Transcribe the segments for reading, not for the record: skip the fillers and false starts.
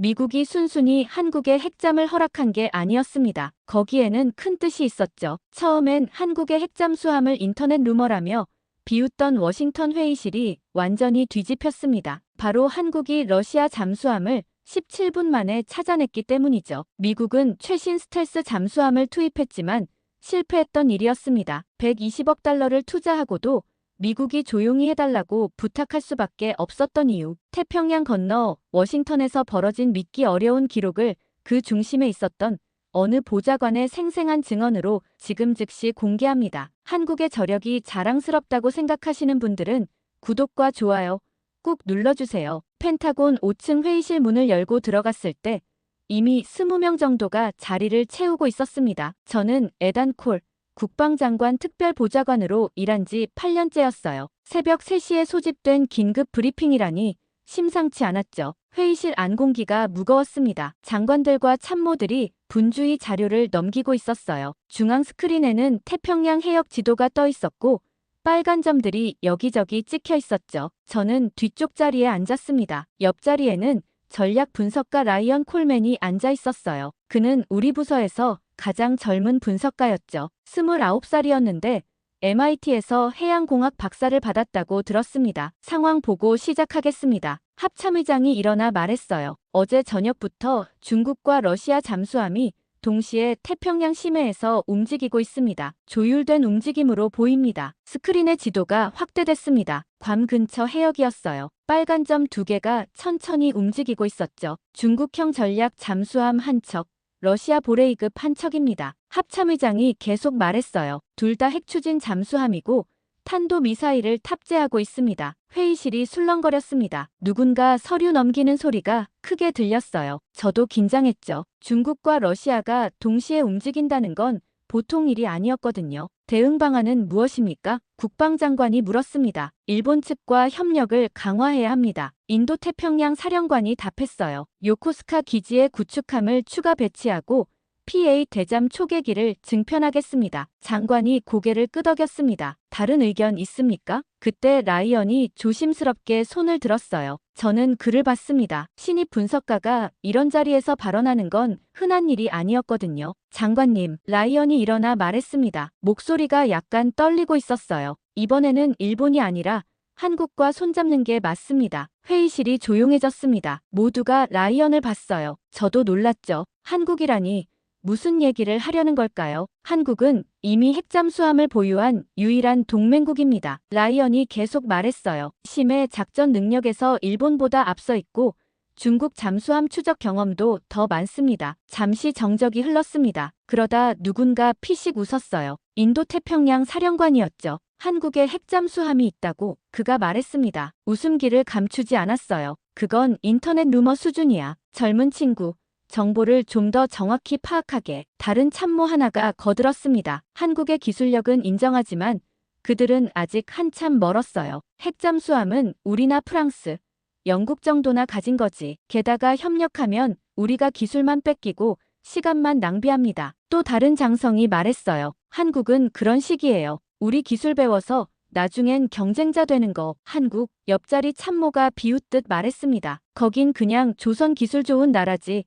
미국이 순순히 한국에 핵잠을 허락한 게 아니었습니다. 거기에는 큰 뜻이 있었죠. 처음엔 한국의 핵잠수함을 인터넷 루머라며 비웃던 워싱턴 회의실이 완전히 뒤집혔습니다. 바로 한국이 러시아 잠수함을 17분 만에 찾아냈기 때문이죠. 미국은 최신 스텔스 잠수함을 투입했지만 실패했던 일이었습니다. 120억 달러를 투자하고도 미국이 조용히 해달라고 부탁할 수밖에 없었던 이유. 태평양 건너 워싱턴에서 벌어진 믿기 어려운 기록을 그 중심에 있었던 어느 보좌관의 생생한 증언으로 지금 즉시 공개합니다. 한국의 저력이 자랑스럽다고 생각하시는 분들은 구독과 좋아요 꾹 눌러주세요. 펜타곤 5층 회의실 문을 열고 들어갔을 때 이미 20명 정도가 자리를 채우고 있었습니다. 저는 에단 콜 국방장관 특별보좌관으로 일한 지 8년째였어요. 새벽 3시에 소집된 긴급 브리핑이라니 심상치 않았죠. 회의실 안 공기가 무거웠습니다. 장관들과 참모들이 분주히 자료를 넘기고 있었어요. 중앙 스크린에는 태평양 해역 지도가 떠 있었고 빨간 점들이 여기저기 찍혀 있었죠. 저는 뒤쪽 자리에 앉았습니다. 옆자리에는 전략 분석가 라이언 콜맨이 앉아 있었어요. 그는 우리 부서에서 가장 젊은 분석가였죠. 29살이었는데 MIT에서 해양공학 박사를 받았다고 들었습니다. 상황 보고 시작하겠습니다. 합참의장이 일어나 말했어요. 어제 저녁부터 중국과 러시아 잠수함이 동시에 태평양 심해에서 움직이고 있습니다. 조율된 움직임으로 보입니다. 스크린의 지도가 확대됐습니다. 괌 근처 해역이었어요. 빨간 점 2개가 천천히 움직이고 있었죠. 중국형 전략 잠수함 한 척, 러시아 보레이급 한 척입니다. 합참의장이 계속 말했어요. 둘 다 핵추진 잠수함이고 탄도미사일을 탑재하고 있습니다. 회의실이 술렁거렸습니다. 누군가 서류 넘기는 소리가 크게 들렸어요. 저도 긴장했죠. 중국과 러시아가 동시에 움직인다는 건 보통 일이 아니었거든요. 대응 방안은 무엇입니까? 국방장관이 물었습니다. 일본 측과 협력을 강화해야 합니다. 인도태평양 사령관이 답했어요. 요코스카 기지에 구축함을 추가 배치하고 PA 대잠 초계기를 증편하겠습니다. 장관이 고개를 끄덕였습니다. 다른 의견 있습니까? 그때 라이언이 조심스럽게 손을 들었어요. 저는 글을 봤습니다. 신입 분석가가 이런 자리에서 발언하는 건 흔한 일이 아니었거든요. 장관님, 라이언이 일어나 말했습니다. 목소리가 약간 떨리고 있었어요. 이번에는 일본이 아니라 한국과 손잡는 게 맞습니다. 회의실이 조용해졌습니다. 모두가 라이언을 봤어요. 저도 놀랐죠. 한국이라니. 무슨 얘기를 하려는 걸까요? 한국은 이미 핵잠수함을 보유한 유일한 동맹국입니다. 라이언이 계속 말했어요. 심해 작전 능력에서 일본보다 앞서 있고 중국 잠수함 추적 경험도 더 많습니다. 잠시 정적이 흘렀습니다. 그러다 누군가 피식 웃었어요. 인도태평양 사령관이었죠. 한국에 핵잠수함이 있다고 그가 말했습니다. 웃음기를 감추지 않았어요. 그건 인터넷 루머 수준이야. 젊은 친구. 정보를 좀 더 정확히 파악하게. 다른 참모 하나가 거들었습니다. 한국의 기술력은 인정하지만 그들은 아직 한참 멀었어요. 핵잠수함은 우리나 프랑스, 영국 정도나 가진 거지. 게다가 협력하면 우리가 기술만 뺏기고 시간만 낭비합니다. 또 다른 장성이 말했어요. 한국은 그런 식이에요. 우리 기술 배워서 나중엔 경쟁자 되는 거. 한국, 옆자리 참모가 비웃듯 말했습니다. 거긴 그냥 조선 기술 좋은 나라지.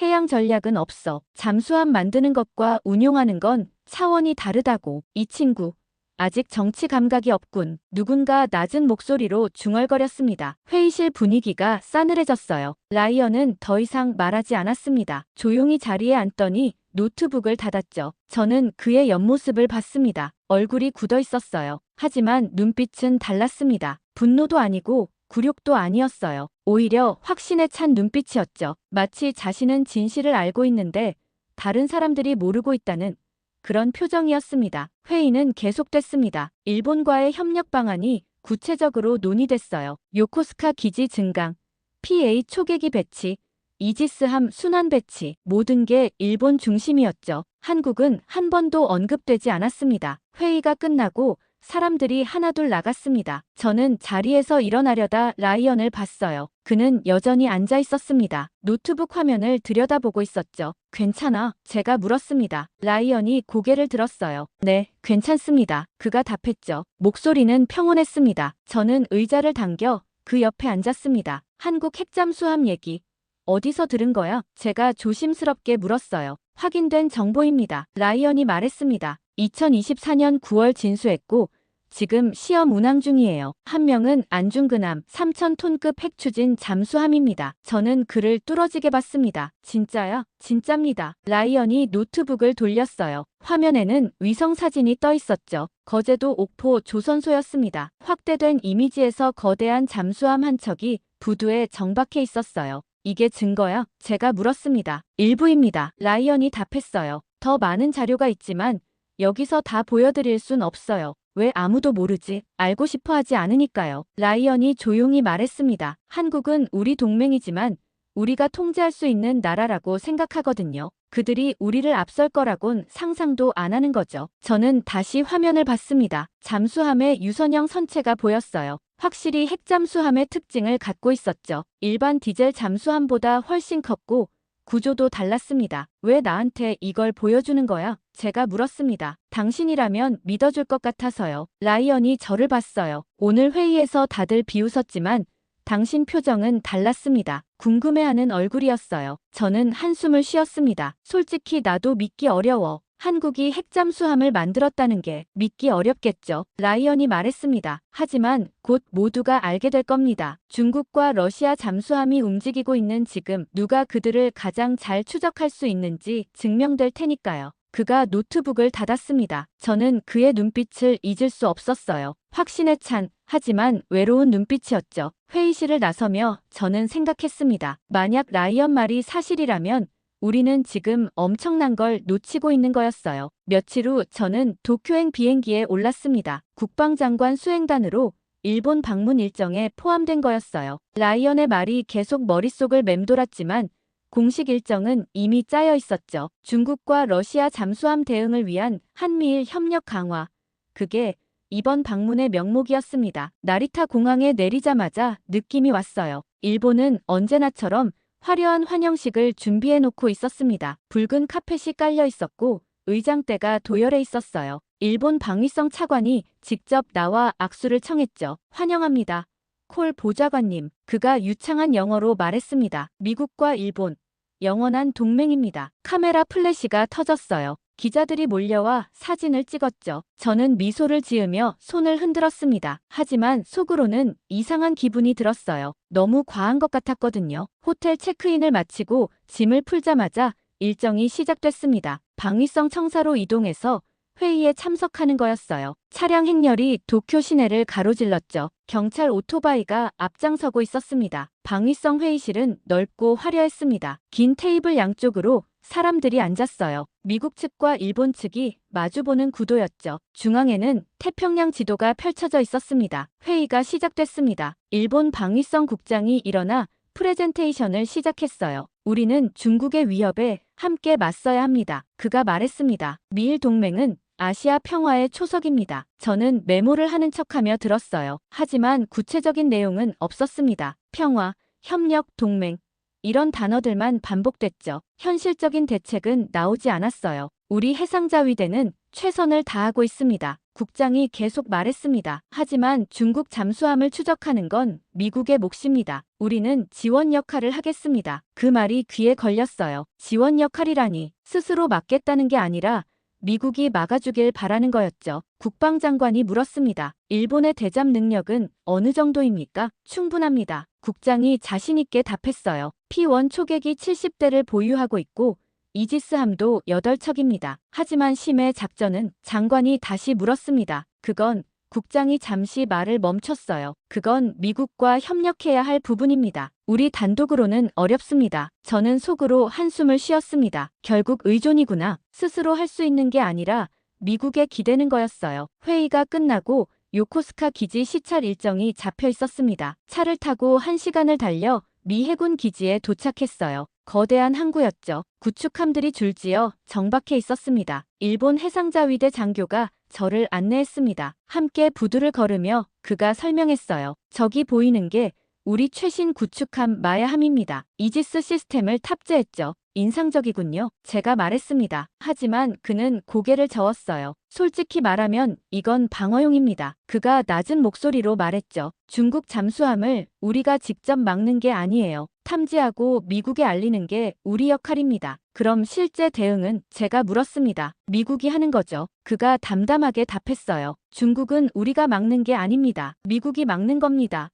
해양 전략은 없어. 잠수함 만드는 것과 운용하는 건 차원이 다르다고. 이 친구, 아직 정치 감각이 없군. 누군가 낮은 목소리로 중얼거렸습니다. 회의실 분위기가 싸늘해졌어요. 라이언은 더 이상 말하지 않았습니다. 조용히 자리에 앉더니 노트북을 닫았죠. 저는 그의 옆모습을 봤습니다. 얼굴이 굳어 있었어요. 하지만 눈빛은 달랐습니다. 분노도 아니고 굴욕도 아니었어요. 오히려 확신에 찬 눈빛이었죠. 마치 자신은 진실을 알고 있는데 다른 사람들이 모르고 있다는 그런 표정이었습니다. 회의는 계속됐습니다. 일본과의 협력 방안이 구체적으로 논의됐어요. 요코스카 기지 증강, PA 초계기 배치, 이지스함 순환 배치, 모든 게 일본 중심이었죠. 한국은 한 번도 언급되지 않았습니다. 회의가 끝나고 사람들이 하나둘 나갔습니다. 저는 자리에서 일어나려다 라이언을 봤어요. 그는 여전히 앉아 있었습니다. 노트북 화면을 들여다보고 있었죠. 괜찮아? 제가 물었습니다. 라이언이 고개를 들었어요. 네, 괜찮습니다. 그가 답했죠. 목소리는 평온했습니다. 저는 의자를 당겨 그 옆에 앉았습니다. 한국 핵잠수함 얘기. 어디서 들은 거야? 제가 조심스럽게 물었어요. 확인된 정보입니다. 라이언이 말했습니다. 2024년 9월 진수했고 지금 시험 운항 중이에요. 한 명은 안중근함 3,000톤급 핵추진 잠수함입니다. 저는 글을 뚫어지게 봤습니다. 진짜야? 진짜입니다. 라이언이 노트북을 돌렸어요. 화면에는 위성 사진이 떠 있었죠. 거제도 옥포 조선소였습니다. 확대된 이미지에서 거대한 잠수함 한 척이 부두에 정박해 있었어요. 이게 증거야? 제가 물었습니다. 일부입니다. 라이언이 답했어요. 더 많은 자료가 있지만 여기서 다 보여드릴 순 없어요. 왜 아무도 모르지? 알고 싶어 하지 않으니까요. 라이언이 조용히 말했습니다. 한국은 우리 동맹이지만 우리가 통제할 수 있는 나라라고 생각하거든요. 그들이 우리를 앞설 거라곤 상상도 안 하는 거죠. 저는 다시 화면을 봤습니다. 잠수함의 유선형 선체가 보였어요. 확실히 핵잠수함의 특징을 갖고 있었죠. 일반 디젤 잠수함보다 훨씬 컸고 구조도 달랐습니다. 왜 나한테 이걸 보여주는 거야? 제가 물었습니다. 당신이라면 믿어줄 것 같아서요. 라이언이 저를 봤어요. 오늘 회의에서 다들 비웃었지만 당신 표정은 달랐습니다. 궁금해하는 얼굴이었어요. 저는 한숨을 쉬었습니다. 솔직히 나도 믿기 어려워. 한국이 핵잠수함을 만들었다는 게 믿기 어렵겠죠. 라이언이 말했습니다. 하지만 곧 모두가 알게 될 겁니다. 중국과 러시아 잠수함이 움직이고 있는 지금 누가 그들을 가장 잘 추적할 수 있는지 증명될 테니까요. 그가 노트북을 닫았습니다. 저는 그의 눈빛을 잊을 수 없었어요. 확신에 찬, 하지만 외로운 눈빛이었죠. 회의실을 나서며 저는 생각했습니다. 만약 라이언 말이 사실이라면 우리는 지금 엄청난 걸 놓치고 있는 거였어요. 며칠 후 저는 도쿄행 비행기에 올랐습니다. 국방장관 수행단으로 일본 방문 일정에 포함된 거였어요. 라이언의 말이 계속 머릿속을 맴돌았지만 공식 일정은 이미 짜여 있었죠. 중국과 러시아 잠수함 대응을 위한 한미일 협력 강화. 그게 이번 방문의 명목이었습니다. 나리타 공항에 내리자마자 느낌이 왔어요. 일본은 언제나처럼 화려한 환영식을 준비해 놓고 있었습니다. 붉은 카펫이 깔려 있었고 의장대가 도열해 있었어요. 일본 방위성 차관이 직접 나와 악수를 청했죠. 환영합니다. 콜 보좌관님. 그가 유창한 영어로 말했습니다. 미국과 일본. 영원한 동맹입니다. 카메라 플래시가 터졌어요. 기자들이 몰려와 사진을 찍었죠. 저는 미소를 지으며 손을 흔들었습니다. 하지만 속으로는 이상한 기분이 들었어요. 너무 과한 것 같았거든요. 호텔 체크인을 마치고 짐을 풀자마자 일정이 시작됐습니다. 방위성 청사로 이동해서 회의에 참석하는 거였어요. 차량 행렬이 도쿄 시내를 가로질렀죠. 경찰 오토바이가 앞장서고 있었습니다. 방위성 회의실은 넓고 화려했습니다. 긴 테이블 양쪽으로 사람들이 앉았어요. 미국 측과 일본 측이 마주보는 구도였죠. 중앙에는 태평양 지도가 펼쳐져 있었습니다. 회의가 시작됐습니다. 일본 방위성 국장이 일어나 프레젠테이션을 시작했어요. 우리는 중국의 위협에 함께 맞서야 합니다. 그가 말했습니다. 미일 동맹은 아시아 평화의 초석입니다. 저는 메모를 하는 척하며 들었어요. 하지만 구체적인 내용은 없었습니다. 평화, 협력, 동맹. 이런 단어들만 반복됐죠. 현실적인 대책은 나오지 않았어요. 우리 해상자위대는 최선을 다하고 있습니다. 국장이 계속 말했습니다. 하지만 중국 잠수함을 추적하는 건 미국의 몫입니다. 우리는 지원 역할을 하겠습니다. 그 말이 귀에 걸렸어요. 지원 역할이라니 스스로 막겠다는 게 아니라 미국이 막아주길 바라는 거였죠. 국방장관이 물었습니다. 일본의 대잠 능력은 어느 정도입니까? 충분합니다. 국장이 자신있게 답했어요. P1 초계기 70대를 보유하고 있고 이지스함도 8척입니다. 하지만 심해 작전은 장관이 다시 물었습니다. 그건 국장이 잠시 말을 멈췄어요. 그건 미국과 협력해야 할 부분입니다. 우리 단독으로는 어렵습니다. 저는 속으로 한숨을 쉬었습니다. 결국 의존이구나. 스스로 할 수 있는 게 아니라 미국에 기대는 거였어요. 회의가 끝나고 요코스카 기지 시찰 일정이 잡혀 있었습니다. 차를 타고 1시간을 달려 미 해군 기지에 도착했어요. 거대한 항구였죠. 구축함들이 줄지어 정박해 있었습니다. 일본 해상자위대 장교가 저를 안내했습니다. 함께 부두를 걸으며 그가 설명했어요. 저기 보이는 게 우리 최신 구축함 마야함입니다. 이지스 시스템을 탑재했죠. 인상적이군요. 제가 말했습니다. 하지만 그는 고개를 저었어요. 솔직히 말하면 이건 방어용입니다. 그가 낮은 목소리로 말했죠. 중국 잠수함을 우리가 직접 막는 게 아니에요. 탐지하고 미국에 알리는 게 우리 역할입니다. 그럼 실제 대응은? 제가 물었습니다. 미국이 하는 거죠. 그가 담담하게 답했어요. 중국은 우리가 막는 게 아닙니다. 미국이 막는 겁니다.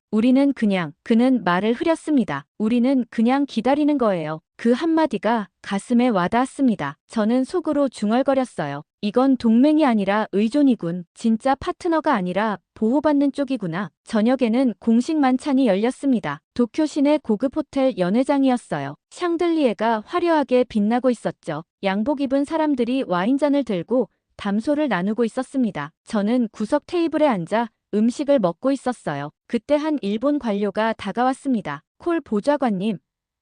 그는 말을 흐렸습니다. 우리는 그냥 기다리는 거예요. 그 한마디가 가슴에 와닿았습니다. 저는 속으로 중얼거렸어요. 이건 동맹이 아니라 의존이군. 진짜 파트너가 아니라 보호받는 쪽이구나. 저녁에는 공식 만찬이 열렸습니다. 도쿄 시내 고급 호텔 연회장이었어요. 샹들리에가 화려하게 빛나고 있었죠. 양복 입은 사람들이 와인잔을 들고 담소를 나누고 있었습니다. 저는 구석 테이블에 앉아 음식을 먹고 있었어요. 그때 한 일본 관료가 다가왔습니다. 콜 보좌관님,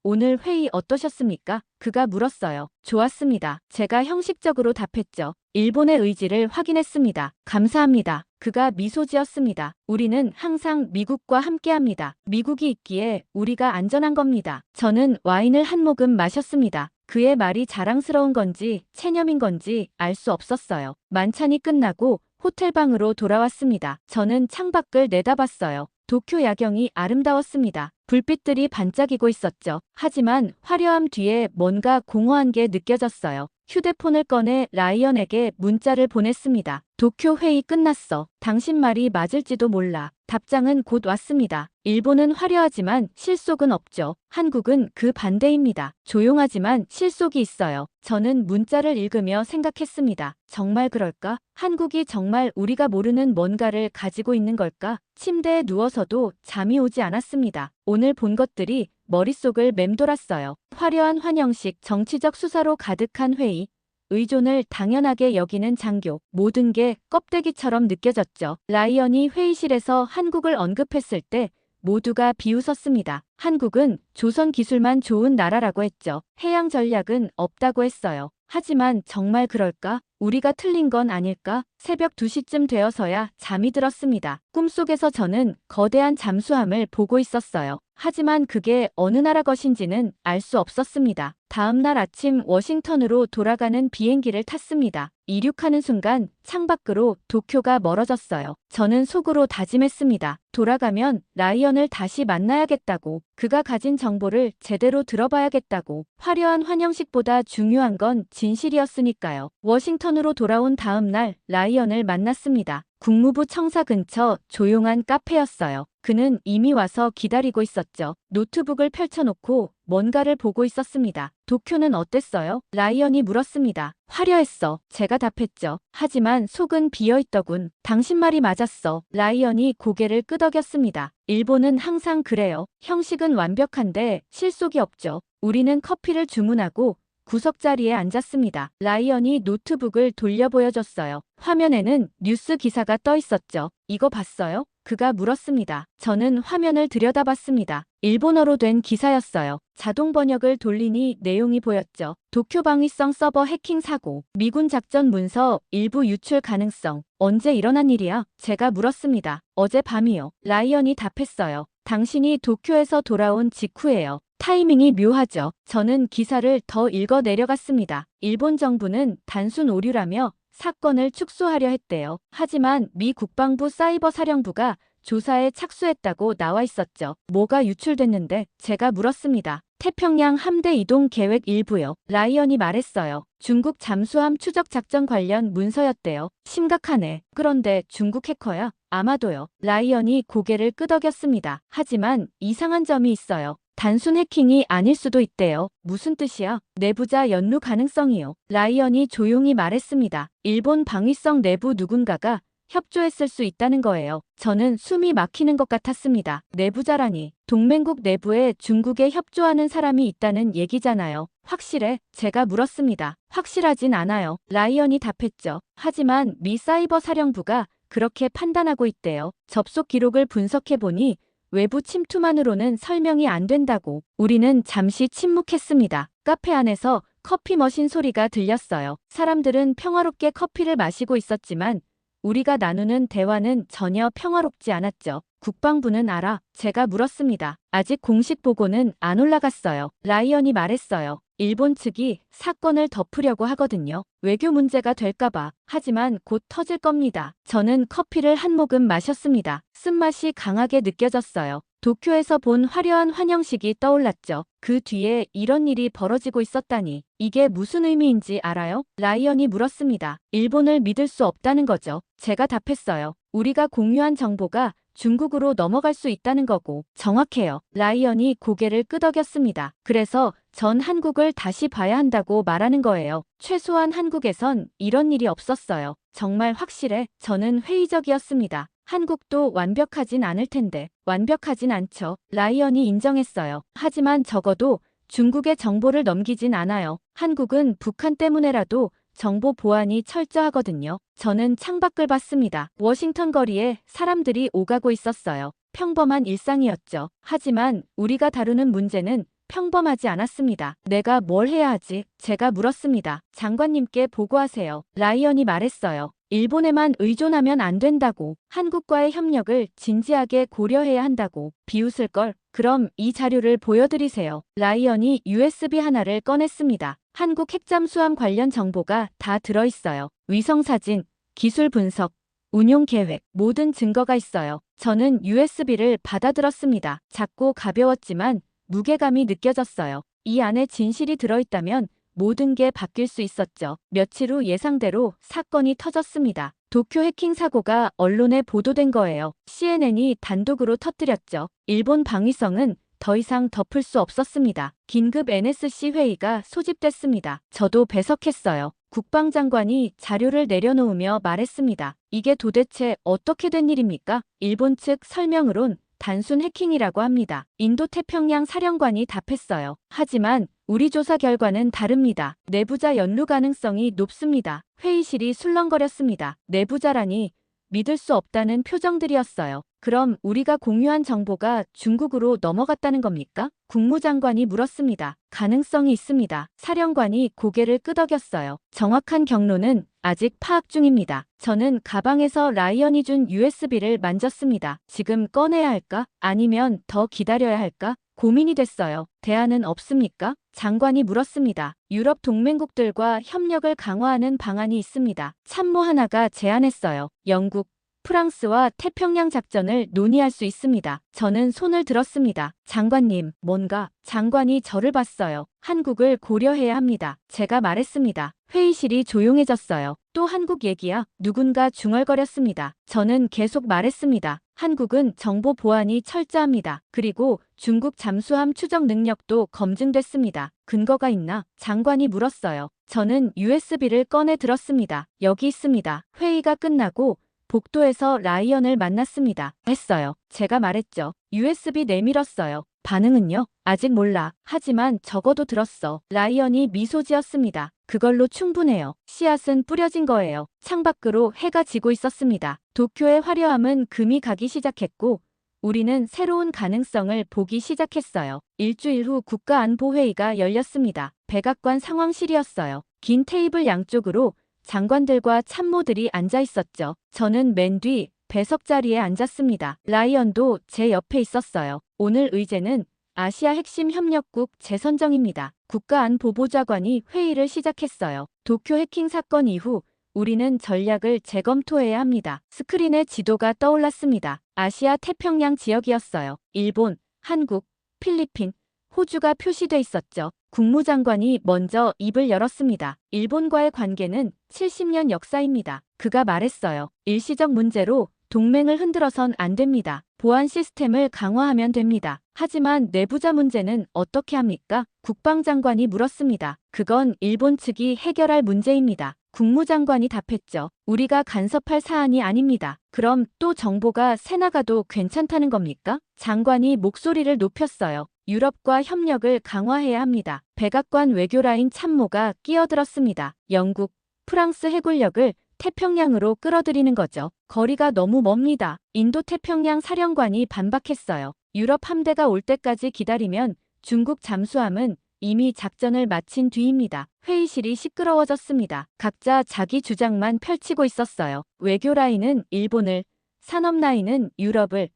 오늘 회의 어떠셨습니까? 그가 물었어요. 좋았습니다. 제가 형식적으로 답했죠. 일본의 의지를 확인했습니다. 감사합니다. 그가 미소 지었습니다. 우리는 항상 미국과 함께합니다. 미국이 있기에 우리가 안전한 겁니다. 저는 와인을 한 모금 마셨습니다. 그의 말이 자랑스러운 건지 체념인 건지 알 수 없었어요. 만찬이 끝나고 호텔방으로 돌아왔습니다. 저는 창밖을 내다봤어요. 도쿄 야경이 아름다웠습니다. 불빛들이 반짝이고 있었죠. 하지만 화려함 뒤에 뭔가 공허한 게 느껴졌어요. 휴대폰을 꺼내 라이언에게 문자를 보냈습니다. 도쿄 회의 끝났어. 당신 말이 맞을지도 몰라. 답장은 곧 왔습니다. 일본은 화려하지만 실속은 없죠. 한국은 그 반대입니다. 조용하지만 실속이 있어요. 저는 문자를 읽으며 생각했습니다. 정말 그럴까? 한국이 정말 우리가 모르는 뭔가를 가지고 있는 걸까? 침대에 누워서도 잠이 오지 않았습니다. 오늘 본 것들이 머릿속을 맴돌았어요. 화려한 환영식, 정치적 수사로 가득한 회의, 의존을 당연하게 여기는 장교, 모든 게 껍데기처럼 느껴졌죠. 라이언이 회의실에서 한국을 언급했을 때 모두가 비웃었습니다. 한국은 조선 기술만 좋은 나라라고 했죠. 해양 전략은 없다고 했어요. 하지만 정말 그럴까? 우리가 틀린 건 아닐까? 새벽 2시쯤 되어서야 잠이 들었습니다. 꿈속에서 저는 거대한 잠수함을 보고 있었어요. 하지만 그게 어느 나라 것인지는 알 수 없었습니다. 다음 날 아침 워싱턴으로 돌아가는 비행기를 탔습니다. 이륙하는 순간 창밖으로 도쿄가 멀어졌어요. 저는 속으로 다짐했습니다. 돌아가면 라이언을 다시 만나야겠다고. 그가 가진 정보를 제대로 들어봐야겠다고. 화려한 환영식보다 중요한 건 진실이었으니까요. 워싱턴으로 돌아온 다음 날 라이언을 만났습니다. 국무부 청사 근처 조용한 카페였어요. 그는 이미 와서 기다리고 있었죠. 노트북을 펼쳐놓고 뭔가를 보고 있었습니다. 도쿄는 어땠어요? 라이언이 물었습니다. 화려했어. 제가 답했죠. 하지만 속은 비어있더군. 당신 말이 맞았어. 라이언이 고개를 끄덕였습니다. 일본은 항상 그래요. 형식은 완벽한데 실속이 없죠. 우리는 커피를 주문하고 구석자리에 앉았습니다. 라이언이 노트북을 돌려 보여줬어요. 화면에는 뉴스 기사가 떠 있었죠. 이거 봤어요? 그가 물었습니다. 저는 화면을 들여다봤습니다. 일본어로 된 기사였어요. 자동 번역을 돌리니 내용이 보였죠. 도쿄 방위성 서버 해킹 사고, 미군 작전 문서 일부 유출 가능성. 언제 일어난 일이야? 제가 물었습니다. 어젯밤이요. 라이언이 답했어요. 당신이 도쿄에서 돌아온 직후예요. 타이밍이 묘하죠. 저는 기사를 더 읽어 내려갔습니다. 일본 정부는 단순 오류라며 사건을 축소하려 했대요. 하지만 미 국방부 사이버 사령부가 조사에 착수했다고 나와 있었죠. 뭐가 유출됐는데? 제가 물었습니다. 태평양 함대 이동 계획 일부요. 라이언이 말했어요. 중국 잠수함 추적 작전 관련 문서였대요. 심각하네. 그런데 중국 해커야? 아마도요. 라이언이 고개를 끄덕였습니다. 하지만 이상한 점이 있어요. 단순 해킹이 아닐 수도 있대요. 무슨 뜻이야? 내부자 연루 가능성이요. 라이언이 조용히 말했습니다. 일본 방위성 내부 누군가가 협조했을 수 있다는 거예요. 저는 숨이 막히는 것 같았습니다. 내부자라니. 동맹국 내부에 중국에 협조하는 사람이 있다는 얘기잖아요. 확실해? 제가 물었습니다. 확실하진 않아요. 라이언이 답했죠. 하지만 미 사이버 사령부가 그렇게 판단하고 있대요. 접속 기록을 분석해보니 외부 침투만으로는 설명이 안 된다고. 우리는 잠시 침묵했습니다. 카페 안에서 커피 머신 소리가 들렸어요. 사람들은 평화롭게 커피를 마시고 있었지만 우리가 나누는 대화는 전혀 평화롭지 않았죠. 국방부는 알아? 제가 물었습니다. 아직 공식 보고는 안 올라갔어요. 라이언이 말했어요. 일본 측이 사건을 덮으려고 하거든요. 외교 문제가 될까봐. 하지만 곧 터질 겁니다. 저는 커피를 한 모금 마셨습니다. 쓴맛이 강하게 느껴졌어요. 도쿄에서 본 화려한 환영식이 떠올랐죠. 그 뒤에 이런 일이 벌어지고 있었다니. 이게 무슨 의미인지 알아요? 라이언이 물었습니다. 일본을 믿을 수 없다는 거죠. 제가 답했어요. 우리가 공유한 정보가 중국으로 넘어갈 수 있다는 거고. 정확해요. 라이언이 고개를 끄덕였습니다. 그래서 전 한국을 다시 봐야 한다고 말하는 거예요. 최소한 한국에선 이런 일이 없었어요. 정말 확실해. 저는 회의적이었습니다. 한국도 완벽하진 않을 텐데. 완벽하진 않죠. 라이언이 인정했어요. 하지만 적어도 중국의 정보를 넘기진 않아요. 한국은 북한 때문에라도 정보 보안이 철저하거든요. 저는 창밖을 봤습니다. 워싱턴 거리에 사람들이 오가고 있었어요. 평범한 일상이었죠. 하지만 우리가 다루는 문제는 평범하지 않았습니다. 내가 뭘 해야 하지? 제가 물었습니다. 장관님께 보고하세요. 라이언이 말했어요. 일본에만 의존하면 안 된다고. 한국과의 협력을 진지하게 고려해야 한다고. 비웃을걸? 그럼 이 자료를 보여드리세요. 라이언이 USB 하나를 꺼냈습니다. 한국 핵잠수함 관련 정보가 다 들어있어요. 위성사진, 기술 분석, 운용 계획, 모든 증거가 있어요. 저는 USB를 받아들었습니다. 작고 가벼웠지만 무게감이 느껴졌어요. 이 안에 진실이 들어있다면 모든 게 바뀔 수 있었죠. 며칠 후 예상대로 사건이 터졌습니다. 도쿄 해킹 사고가 언론에 보도된 거예요. CNN이 단독으로 터뜨렸죠. 일본 방위성은 더 이상 덮을 수 없었습니다. 긴급 NSC 회의가 소집됐습니다. 저도 배석했어요. 국방장관이 자료를 내려놓으며 말했습니다. 이게 도대체 어떻게 된 일입니까? 일본 측 설명으론 단순 해킹이라고 합니다. 인도태평양 사령관이 답했어요. 하지만 우리 조사 결과는 다릅니다. 내부자 연루 가능성이 높습니다. 회의실이 술렁거렸습니다. 내부자라니 믿을 수 없다는 표정들이었어요. 그럼 우리가 공유한 정보가 중국으로 넘어갔다는 겁니까? 국무장관이 물었습니다. 가능성이 있습니다. 사령관이 고개를 끄덕였어요. 정확한 경로는 아직 파악 중입니다. 저는 가방에서 라이언이 준 USB를 만졌습니다. 지금 꺼내야 할까? 아니면 더 기다려야 할까? 고민이 됐어요. 대안은 없습니까? 장관이 물었습니다. 유럽 동맹국들과 협력을 강화하는 방안이 있습니다. 참모 하나가 제안했어요. 영국, 프랑스와 태평양 작전을 논의할 수 있습니다. 저는 손을 들었습니다. 장관님, 뭔가? 장관이 저를 봤어요. 한국을 고려해야 합니다. 제가 말했습니다. 회의실이 조용해졌어요. 또 한국 얘기야? 누군가 중얼거렸습니다. 저는 계속 말했습니다. 한국은 정보 보안이 철저합니다. 그리고 중국 잠수함 추적 능력도 검증됐습니다. 근거가 있나? 장관이 물었어요. 저는 USB를 꺼내 들었습니다. 여기 있습니다. 회의가 끝나고 복도에서 라이언을 만났습니다. 했어요. 제가 말했죠. USB 내밀었어요. 반응은요? 아직 몰라. 하지만 적어도 들었어. 라이언이 미소 지었습니다. 그걸로 충분해요. 씨앗은 뿌려진 거예요. 창밖으로 해가 지고 있었습니다. 도쿄의 화려함은 금이 가기 시작했고 우리는 새로운 가능성을 보기 시작했어요. 일주일 후 국가안보회의가 열렸습니다. 백악관 상황실이었어요. 긴 테이블 양쪽으로 장관들과 참모들이 앉아 있었죠. 저는 맨 뒤 배석 자리에 앉았습니다. 라이언도 제 옆에 있었어요. 오늘 의제는 아시아 핵심 협력국 재선정입니다. 국가안보보좌관이 회의를 시작했어요. 도쿄 해킹 사건 이후 우리는 전략을 재검토해야 합니다. 스크린에 지도가 떠올랐습니다. 아시아 태평양 지역이었어요. 일본, 한국, 필리핀, 호주가 표시돼 있었죠. 국무장관이 먼저 입을 열었습니다. 일본과의 관계는 70년 역사입니다. 그가 말했어요. 일시적 문제로 동맹을 흔들어선 안 됩니다. 보안 시스템을 강화하면 됩니다. 하지만 내부자 문제는 어떻게 합니까? 국방장관이 물었습니다. 그건 일본 측이 해결할 문제입니다. 국무장관이 답했죠. 우리가 간섭할 사안이 아닙니다. 그럼 또 정보가 새나가도 괜찮다는 겁니까? 장관이 목소리를 높였어요. 유럽과 협력을 강화해야 합니다. 백악관 외교라인 참모가 끼어들었습니다. 영국, 프랑스 해군력을 태평양으로 끌어들이는 거죠. 거리가 너무 멉니다. 인도태평양 사령관이 반박했어요. 유럽 함대가 올 때까지 기다리면 중국 잠수함은 이미 작전을 마친 뒤입니다. 회의실이 시끄러워졌습니다. 각자 자기 주장만 펼치고 있었어요. 외교 라인은 일본을, 산업 라인은 유럽을,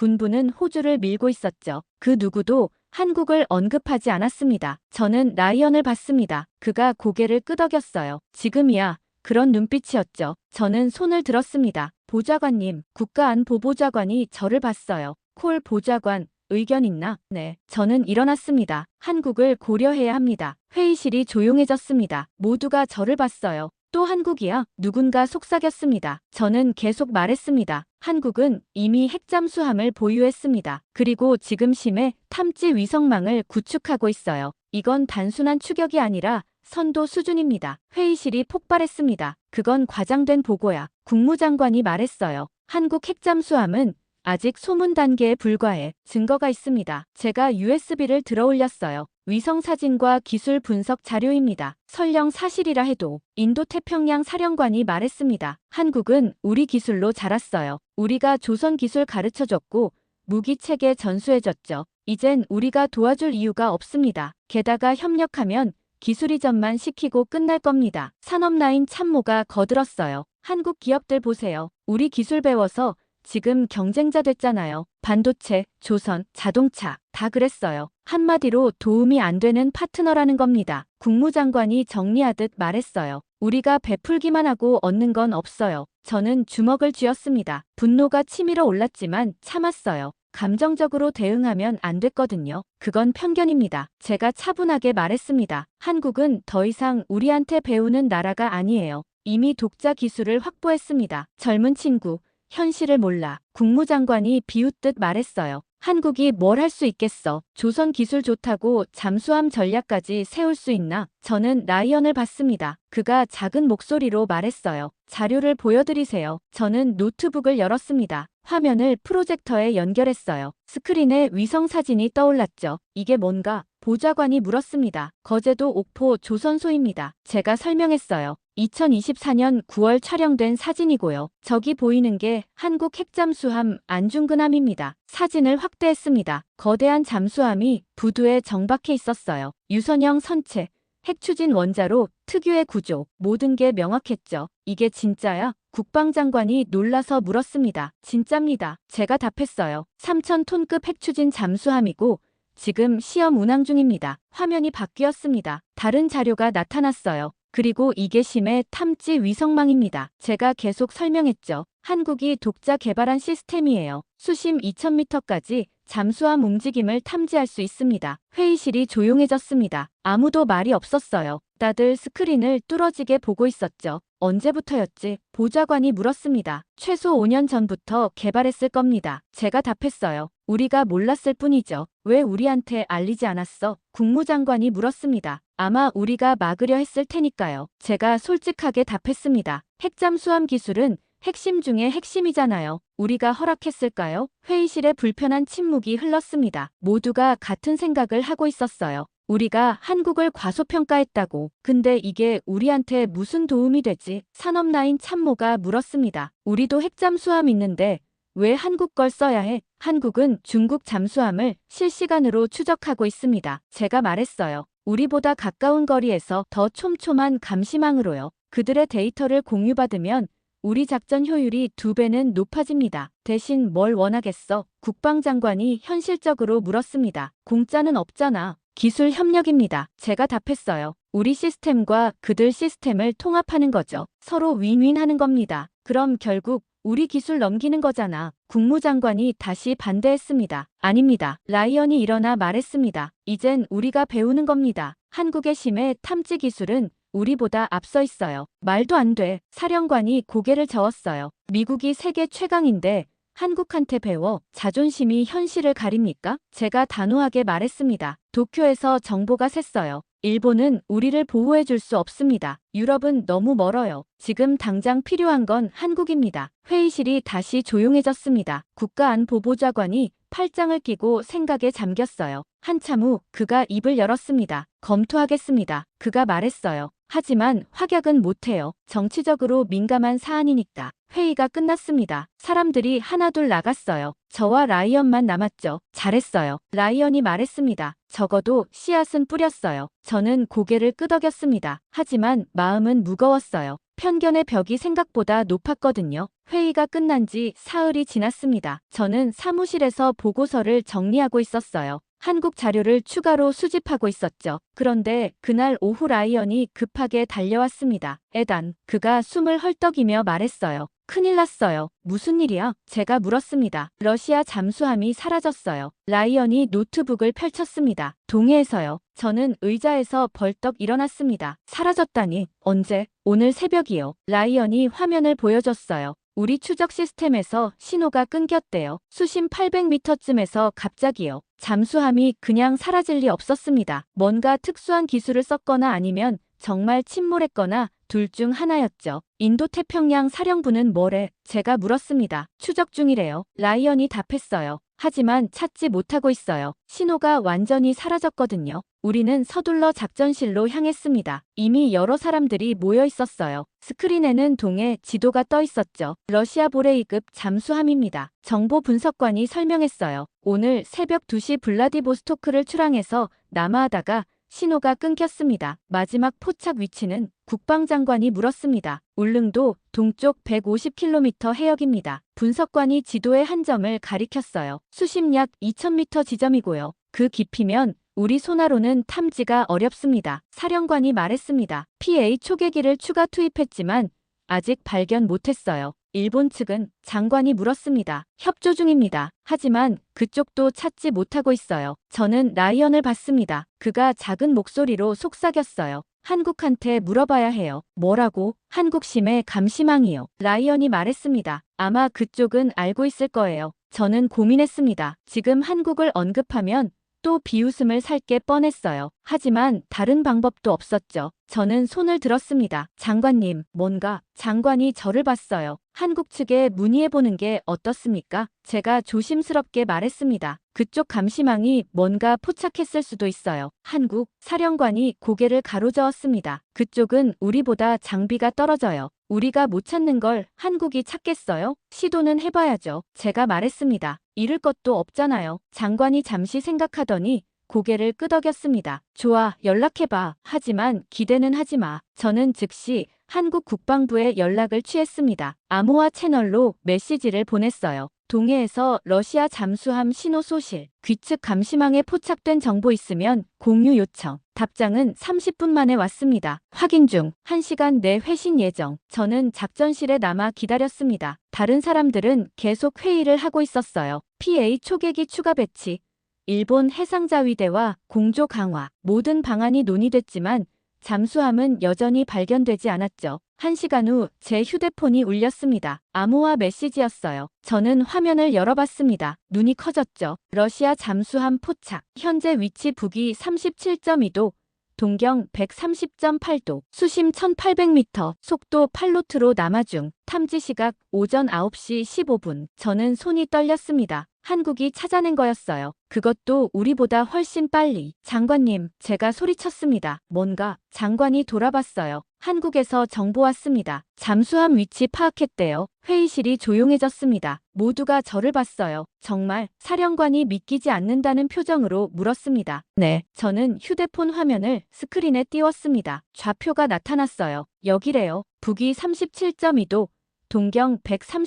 군부는 호주를 밀고 있었죠. 그 누구도 한국을 언급하지 않았습니다. 저는 라이언을 봤습니다. 그가 고개를 끄덕였어요. 지금이야. 그런 눈빛이었죠. 저는 손을 들었습니다. 보좌관님, 국가안보보좌관이 저를 봤어요. 콜 보좌관, 의견 있나? 네. 저는 일어났습니다. 한국을 고려해야 합니다. 회의실이 조용해졌습니다. 모두가 저를 봤어요. 또 한국이야? 누군가 속삭였습니다. 저는 계속 말했습니다. 한국은 이미 핵잠수함을 보유했습니다. 그리고 지금 심해 탐지 위성망을 구축하고 있어요. 이건 단순한 추격이 아니라 선도 수준입니다. 회의실이 폭발했습니다. 그건 과장된 보고야. 국무장관이 말했어요. 한국 핵잠수함은 아직 소문 단계에 불과해. 증거가 있습니다. 제가 USB를 들어올렸어요. 위성 사진과 기술 분석 자료입니다. 설령 사실이라 해도 인도태평양 사령관이 말했습니다. 한국은 우리 기술로 자랐어요. 우리가 조선 기술 가르쳐줬고 무기체계 전수해줬죠. 이젠 우리가 도와줄 이유가 없습니다. 게다가 협력하면 기술 이전만 시키고 끝날 겁니다. 산업라인 참모가 거들었어요. 한국 기업들 보세요. 우리 기술 배워서 지금 경쟁자 됐잖아요. 반도체, 조선, 자동차 다 그랬어요. 한마디로 도움이 안 되는 파트너라는 겁니다. 국무장관이 정리하듯 말했어요. 우리가 베풀기만 하고 얻는 건 없어요. 저는 주먹을 쥐었습니다. 분노가 치밀어 올랐지만 참았어요. 감정적으로 대응하면 안 됐거든요. 그건 편견입니다. 제가 차분하게 말했습니다. 한국은 더 이상 우리한테 배우는 나라가 아니에요. 이미 독자 기술을 확보했습니다. 젊은 친구, 현실을 몰라. 국무장관이 비웃듯 말했어요. 한국이 뭘 할 수 있겠어. 조선 기술 좋다고 잠수함 전략까지 세울 수 있나? 저는 라이언을 봤습니다. 그가 작은 목소리로 말했어요. 자료를 보여드리세요. 저는 노트북을 열었습니다. 화면을 프로젝터에 연결했어요. 스크린에 위성 사진이 떠올랐죠. 이게 뭔가? 보좌관이 물었습니다. 거제도 옥포 조선소입니다. 제가 설명했어요. 2024년 9월 촬영된 사진이고요. 저기 보이는 게 한국 핵잠수함 안중근함입니다. 사진을 확대했습니다. 거대한 잠수함이 부두에 정박해 있었어요. 유선형 선체, 핵추진 원자로 특유의 구조, 모든 게 명확했죠. 이게 진짜야? 국방장관이 놀라서 물었습니다. 진짜입니다. 제가 답했어요. 3,000톤급 핵추진 잠수함이고 지금 시험 운항 중입니다. 화면이 바뀌었습니다. 다른 자료가 나타났어요. 그리고 이게 심해 탐지 위성망입니다. 제가 계속 설명했죠. 한국이 독자 개발한 시스템이에요. 수심 2000m까지 잠수함 움직임을 탐지할 수 있습니다. 회의실이 조용해졌습니다. 아무도 말이 없었어요. 다들 스크린을 뚫어지게 보고 있었죠. 언제부터였지? 보좌관이 물었습니다. 최소 5년 전부터 개발했을 겁니다. 제가 답했어요. 우리가 몰랐을 뿐이죠. 왜 우리한테 알리지 않았어? 국무장관이 물었습니다. 아마 우리가 막으려 했을 테니까요. 제가 솔직하게 답했습니다. 핵잠수함 기술은 핵심 중에 핵심이잖아요. 우리가 허락했을까요? 회의실에 불편한 침묵이 흘렀습니다. 모두가 같은 생각을 하고 있었어요. 우리가 한국을 과소평가했다고. 근데 이게 우리한테 무슨 도움이 되지? 산업라인 참모가 물었습니다. 우리도 핵잠수함 있는데 왜 한국 걸 써야 해? 한국은 중국 잠수함을 실시간으로 추적하고 있습니다. 제가 말했어요. 우리보다 가까운 거리에서 더 촘촘한 감시망으로요. 그들의 데이터를 공유받으면 우리 작전 효율이 2배는 높아집니다. 대신 뭘 원하겠어? 국방장관이 현실적으로 물었습니다. 공짜는 없잖아. 기술 협력입니다. 제가 답했어요. 우리 시스템과 그들 시스템을 통합하는 거죠. 서로 윈윈하는 겁니다. 그럼 결국 우리 기술 넘기는 거잖아. 국무장관이 다시 반대했습니다. 아닙니다. 라이언이 일어나 말했습니다. 이젠 우리가 배우는 겁니다. 한국의 심해 탐지 기술은 우리보다 앞서 있어요. 말도 안 돼. 사령관이 고개를 저었어요. 미국이 세계 최강인데 한국한테 배워 자존심이 현실을 가립니까? 제가 단호하게 말했습니다. 도쿄에서 정보가 샜어요. 일본은 우리를 보호해 줄 수 없습니다. 유럽은 너무 멀어요. 지금 당장 필요한 건 한국입니다. 회의실이 다시 조용해졌습니다. 국가안보보좌관이 팔짱을 끼고 생각에 잠겼어요. 한참 후 그가 입을 열었습니다. 검토하겠습니다. 그가 말했어요. 하지만 확약은 못해요. 정치적으로 민감한 사안이니까. 회의가 끝났습니다. 사람들이 하나둘 나갔어요. 저와 라이언만 남았죠. 잘했어요. 라이언이 말했습니다. 적어도 씨앗은 뿌렸어요. 저는 고개를 끄덕였습니다. 하지만 마음은 무거웠어요. 편견의 벽이 생각보다 높았거든요. 회의가 끝난 지 사흘이 지났습니다. 저는 사무실에서 보고서를 정리하고 있었어요. 한국 자료를 추가로 수집하고 있었죠. 그런데 그날 오후 라이언이 급하게 달려왔습니다. 에단, 그가 숨을 헐떡이며 말했어요. 큰일 났어요. 무슨 일이야? 제가 물었습니다. 러시아 잠수함이 사라졌어요. 라이언이 노트북을 펼쳤습니다. 동해에서요. 저는 의자에서 벌떡 일어났습니다. 사라졌다니. 언제? 오늘 새벽이요. 라이언이 화면을 보여줬어요. 우리 추적 시스템에서 신호가 끊겼대요. 수심 800m쯤에서 갑자기요. 잠수함이 그냥 사라질 리 없었습니다. 뭔가 특수한 기술을 썼거나 아니면 정말 침몰했거나 둘 중 하나였죠. 인도태평양 사령부는 뭐래? 제가 물었습니다. 추적 중이래요. 라이언이 답했어요. 하지만 찾지 못하고 있어요. 신호가 완전히 사라졌거든요. 우리는 서둘러 작전실로 향했습니다. 이미 여러 사람들이 모여 있었어요. 스크린에는 동해 지도가 떠 있었죠. 러시아 보레이급 잠수함입니다. 정보 분석관이 설명했어요. 오늘 새벽 2시 블라디보스토크를 출항해서 남하하다가 신호가 끊겼습니다. 마지막 포착 위치는 국방장관이 물었습니다. 울릉도 동쪽 150km 해역입니다. 분석관이 지도의 한 점을 가리켰어요. 수심 약 2000m 지점이고요. 그 깊이면 우리 소나로는 탐지가 어렵습니다. 사령관이 말했습니다. PA 초계기를 추가 투입했지만 아직 발견 못했어요. 일본 측은 장관이 물었습니다. 협조 중입니다. 하지만 그쪽도 찾지 못하고 있어요. 저는 라이언을 봤습니다. 그가 작은 목소리로 속삭였어요. 한국한테 물어봐야 해요. 뭐라고? 한국심의 감시망이요. 라이언이 말했습니다. 아마 그쪽은 알고 있을 거예요. 저는 고민했습니다. 지금 한국을 언급하면 또 비웃음을 살 게 뻔했어요. 하지만 다른 방법도 없었죠. 저는 손을 들었습니다. 장관님, 뭔가. 장관이 저를 봤어요. 한국 측에 문의해보는 게 어떻습니까? 제가 조심스럽게 말했습니다. 그쪽 감시망이 뭔가 포착했을 수도 있어요. 한국 사령관이 고개를 가로저었습니다. 그쪽은 우리보다 장비가 떨어져요. 우리가 못 찾는 걸 한국이 찾겠어요? 시도는 해봐야죠. 제가 말했습니다. 잃을 것도 없잖아요. 장관이 잠시 생각하더니 고개를 끄덕였습니다. 좋아, 연락해봐. 하지만 기대는 하지마. 저는 즉시 한국 국방부에 연락을 취했습니다. 암호화 채널로 메시지를 보냈어요. 동해에서 러시아 잠수함 신호 소실, 귀측 감시망에 포착된 정보 있으면 공유 요청. 답장은 30분 만에 왔습니다. 확인 중. 1시간 내 회신 예정. 저는 작전실에 남아 기다렸습니다. 다른 사람들은 계속 회의를 하고 있었어요. PA 초계기 추가 배치, 일본 해상자위대와 공조 강화, 모든 방안이 논의됐지만 잠수함은 여전히 발견되지 않았죠. 1시간 후 제 휴대폰이 울렸습니다. 암호화 메시지였어요. 저는 화면을 열어봤습니다. 눈이 커졌죠. 러시아 잠수함 포착. 현재 위치 북위 37.2도, 동경 130.8도, 수심 1800m, 속도 8노트로 남하 중. 탐지 시각 오전 9시 15분. 저는 손이 떨렸습니다. 한국이 찾아낸 거였어요. 그것도 우리보다 훨씬 빨리. 장관님, 제가 소리쳤습니다. 뭔가. 장관이 돌아봤어요. 한국에서 정보 왔습니다. 잠수함 위치 파악했대요. 회의실이 조용해졌습니다. 모두가 저를 봤어요. 정말? 사령관이 믿기지 않는다는 표정으로 물었습니다. 네. 저는 휴대폰 화면을 스크린에 띄웠습니다. 좌표가 나타났어요. 여기래요. 북위 37.2도, 동경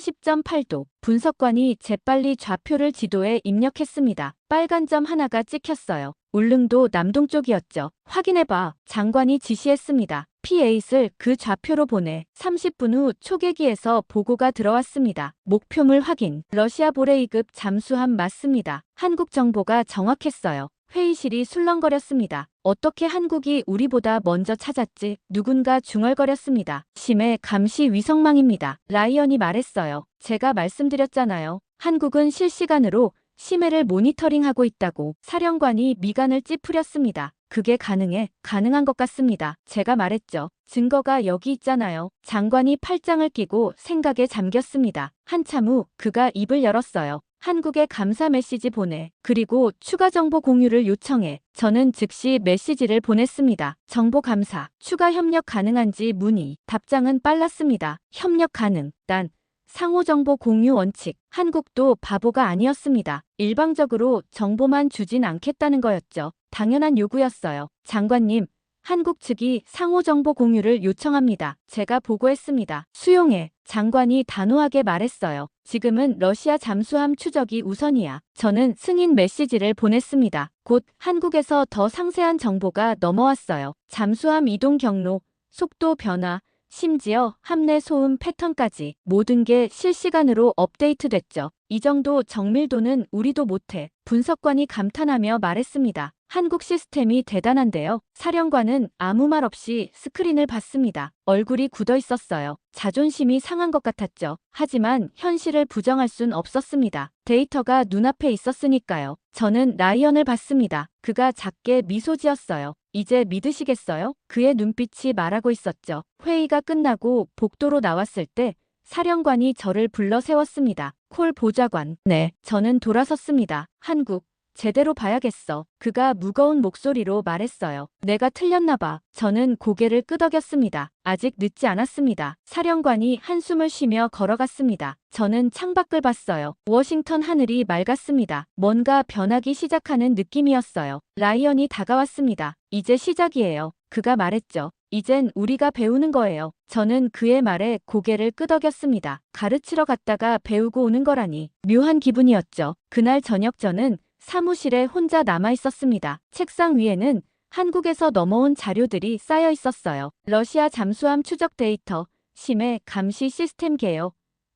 130.8도. 분석관이 재빨리 좌표를 지도에 입력했습니다. 빨간 점 하나가 찍혔어요. 울릉도 남동쪽이었죠. 확인해봐. 장관이 지시했습니다. P8을 그 좌표로 보내. 30분 후 초계기에서 보고가 들어왔습니다. 목표물 확인. 러시아 보레이급 잠수함 맞습니다. 한국 정보가 정확했어요. 회의실이 술렁거렸습니다. 어떻게 한국이 우리보다 먼저 찾았지? 누군가 중얼거렸습니다. 심해 감시 위성망입니다. 라이언이 말했어요. 제가 말씀드렸잖아요. 한국은 실시간으로 심해를 모니터링하고 있다고. 사령관이 미간을 찌푸렸습니다. 그게 가능해? 가능한 것 같습니다. 제가 말했죠. 증거가 여기 있잖아요. 장관이 팔짱을 끼고 생각에 잠겼습니다. 한참 후 그가 입을 열었어요. 한국에 감사 메시지 보내. 그리고 추가 정보 공유를 요청해. 저는 즉시 메시지를 보냈습니다. 정보 감사. 추가 협력 가능한지 문의. 답장은 빨랐습니다. 협력 가능. 단. 상호 정보 공유 원칙. 한국도 바보가 아니었습니다. 일방적으로 정보만 주진 않겠다는 거였죠. 당연한 요구였어요. 장관님, 한국 측이 상호 정보 공유를 요청합니다. 제가 보고했습니다. 수용해. 장관이 단호하게 말했어요. 지금은 러시아 잠수함 추적이 우선이야. 저는 승인 메시지를 보냈습니다. 곧 한국에서 더 상세한 정보가 넘어왔어요. 잠수함 이동 경로, 속도 변화, 심지어 함내 소음 패턴까지 모든 게 실시간으로 업데이트됐죠. 이 정도 정밀도는 우리도 못해. 분석관이 감탄하며 말했습니다. 한국 시스템이 대단한데요. 사령관은 아무 말 없이 스크린을 봤습니다. 얼굴이 굳어 있었어요. 자존심이 상한 것 같았죠. 하지만 현실을 부정할 순 없었습니다. 데이터가 눈앞에 있었으니까요. 저는 라이언을 봤습니다. 그가 작게 미소 지었어요. 이제 믿으시겠어요? 그의 눈빛이 말하고 있었죠. 회의가 끝나고 복도로 나왔을 때 사령관이 저를 불러 세웠습니다. 콜 보좌관. 네. 저는 돌아섰습니다. 한국. 제대로 봐야겠어. 그가 무거운 목소리로 말했어요. 내가 틀렸나 봐. 저는 고개를 끄덕였습니다. 아직 늦지 않았습니다. 사령관이 한숨을 쉬며 걸어갔습니다. 저는 창밖을 봤어요. 워싱턴 하늘이 맑았습니다. 뭔가 변하기 시작하는 느낌이었어요. 라이언이 다가왔습니다. 이제 시작이에요. 그가 말했죠. 이젠 우리가 배우는 거예요. 저는 그의 말에 고개를 끄덕였습니다. 가르치러 갔다가 배우고 오는 거라니. 묘한 기분이었죠. 그날 저녁 저는 사무실에 혼자 남아 있었습니다. 책상 위에는 한국에서 넘어온 자료들이 쌓여 있었어요. 러시아 잠수함 추적 데이터, 심해 감시 시스템 개요,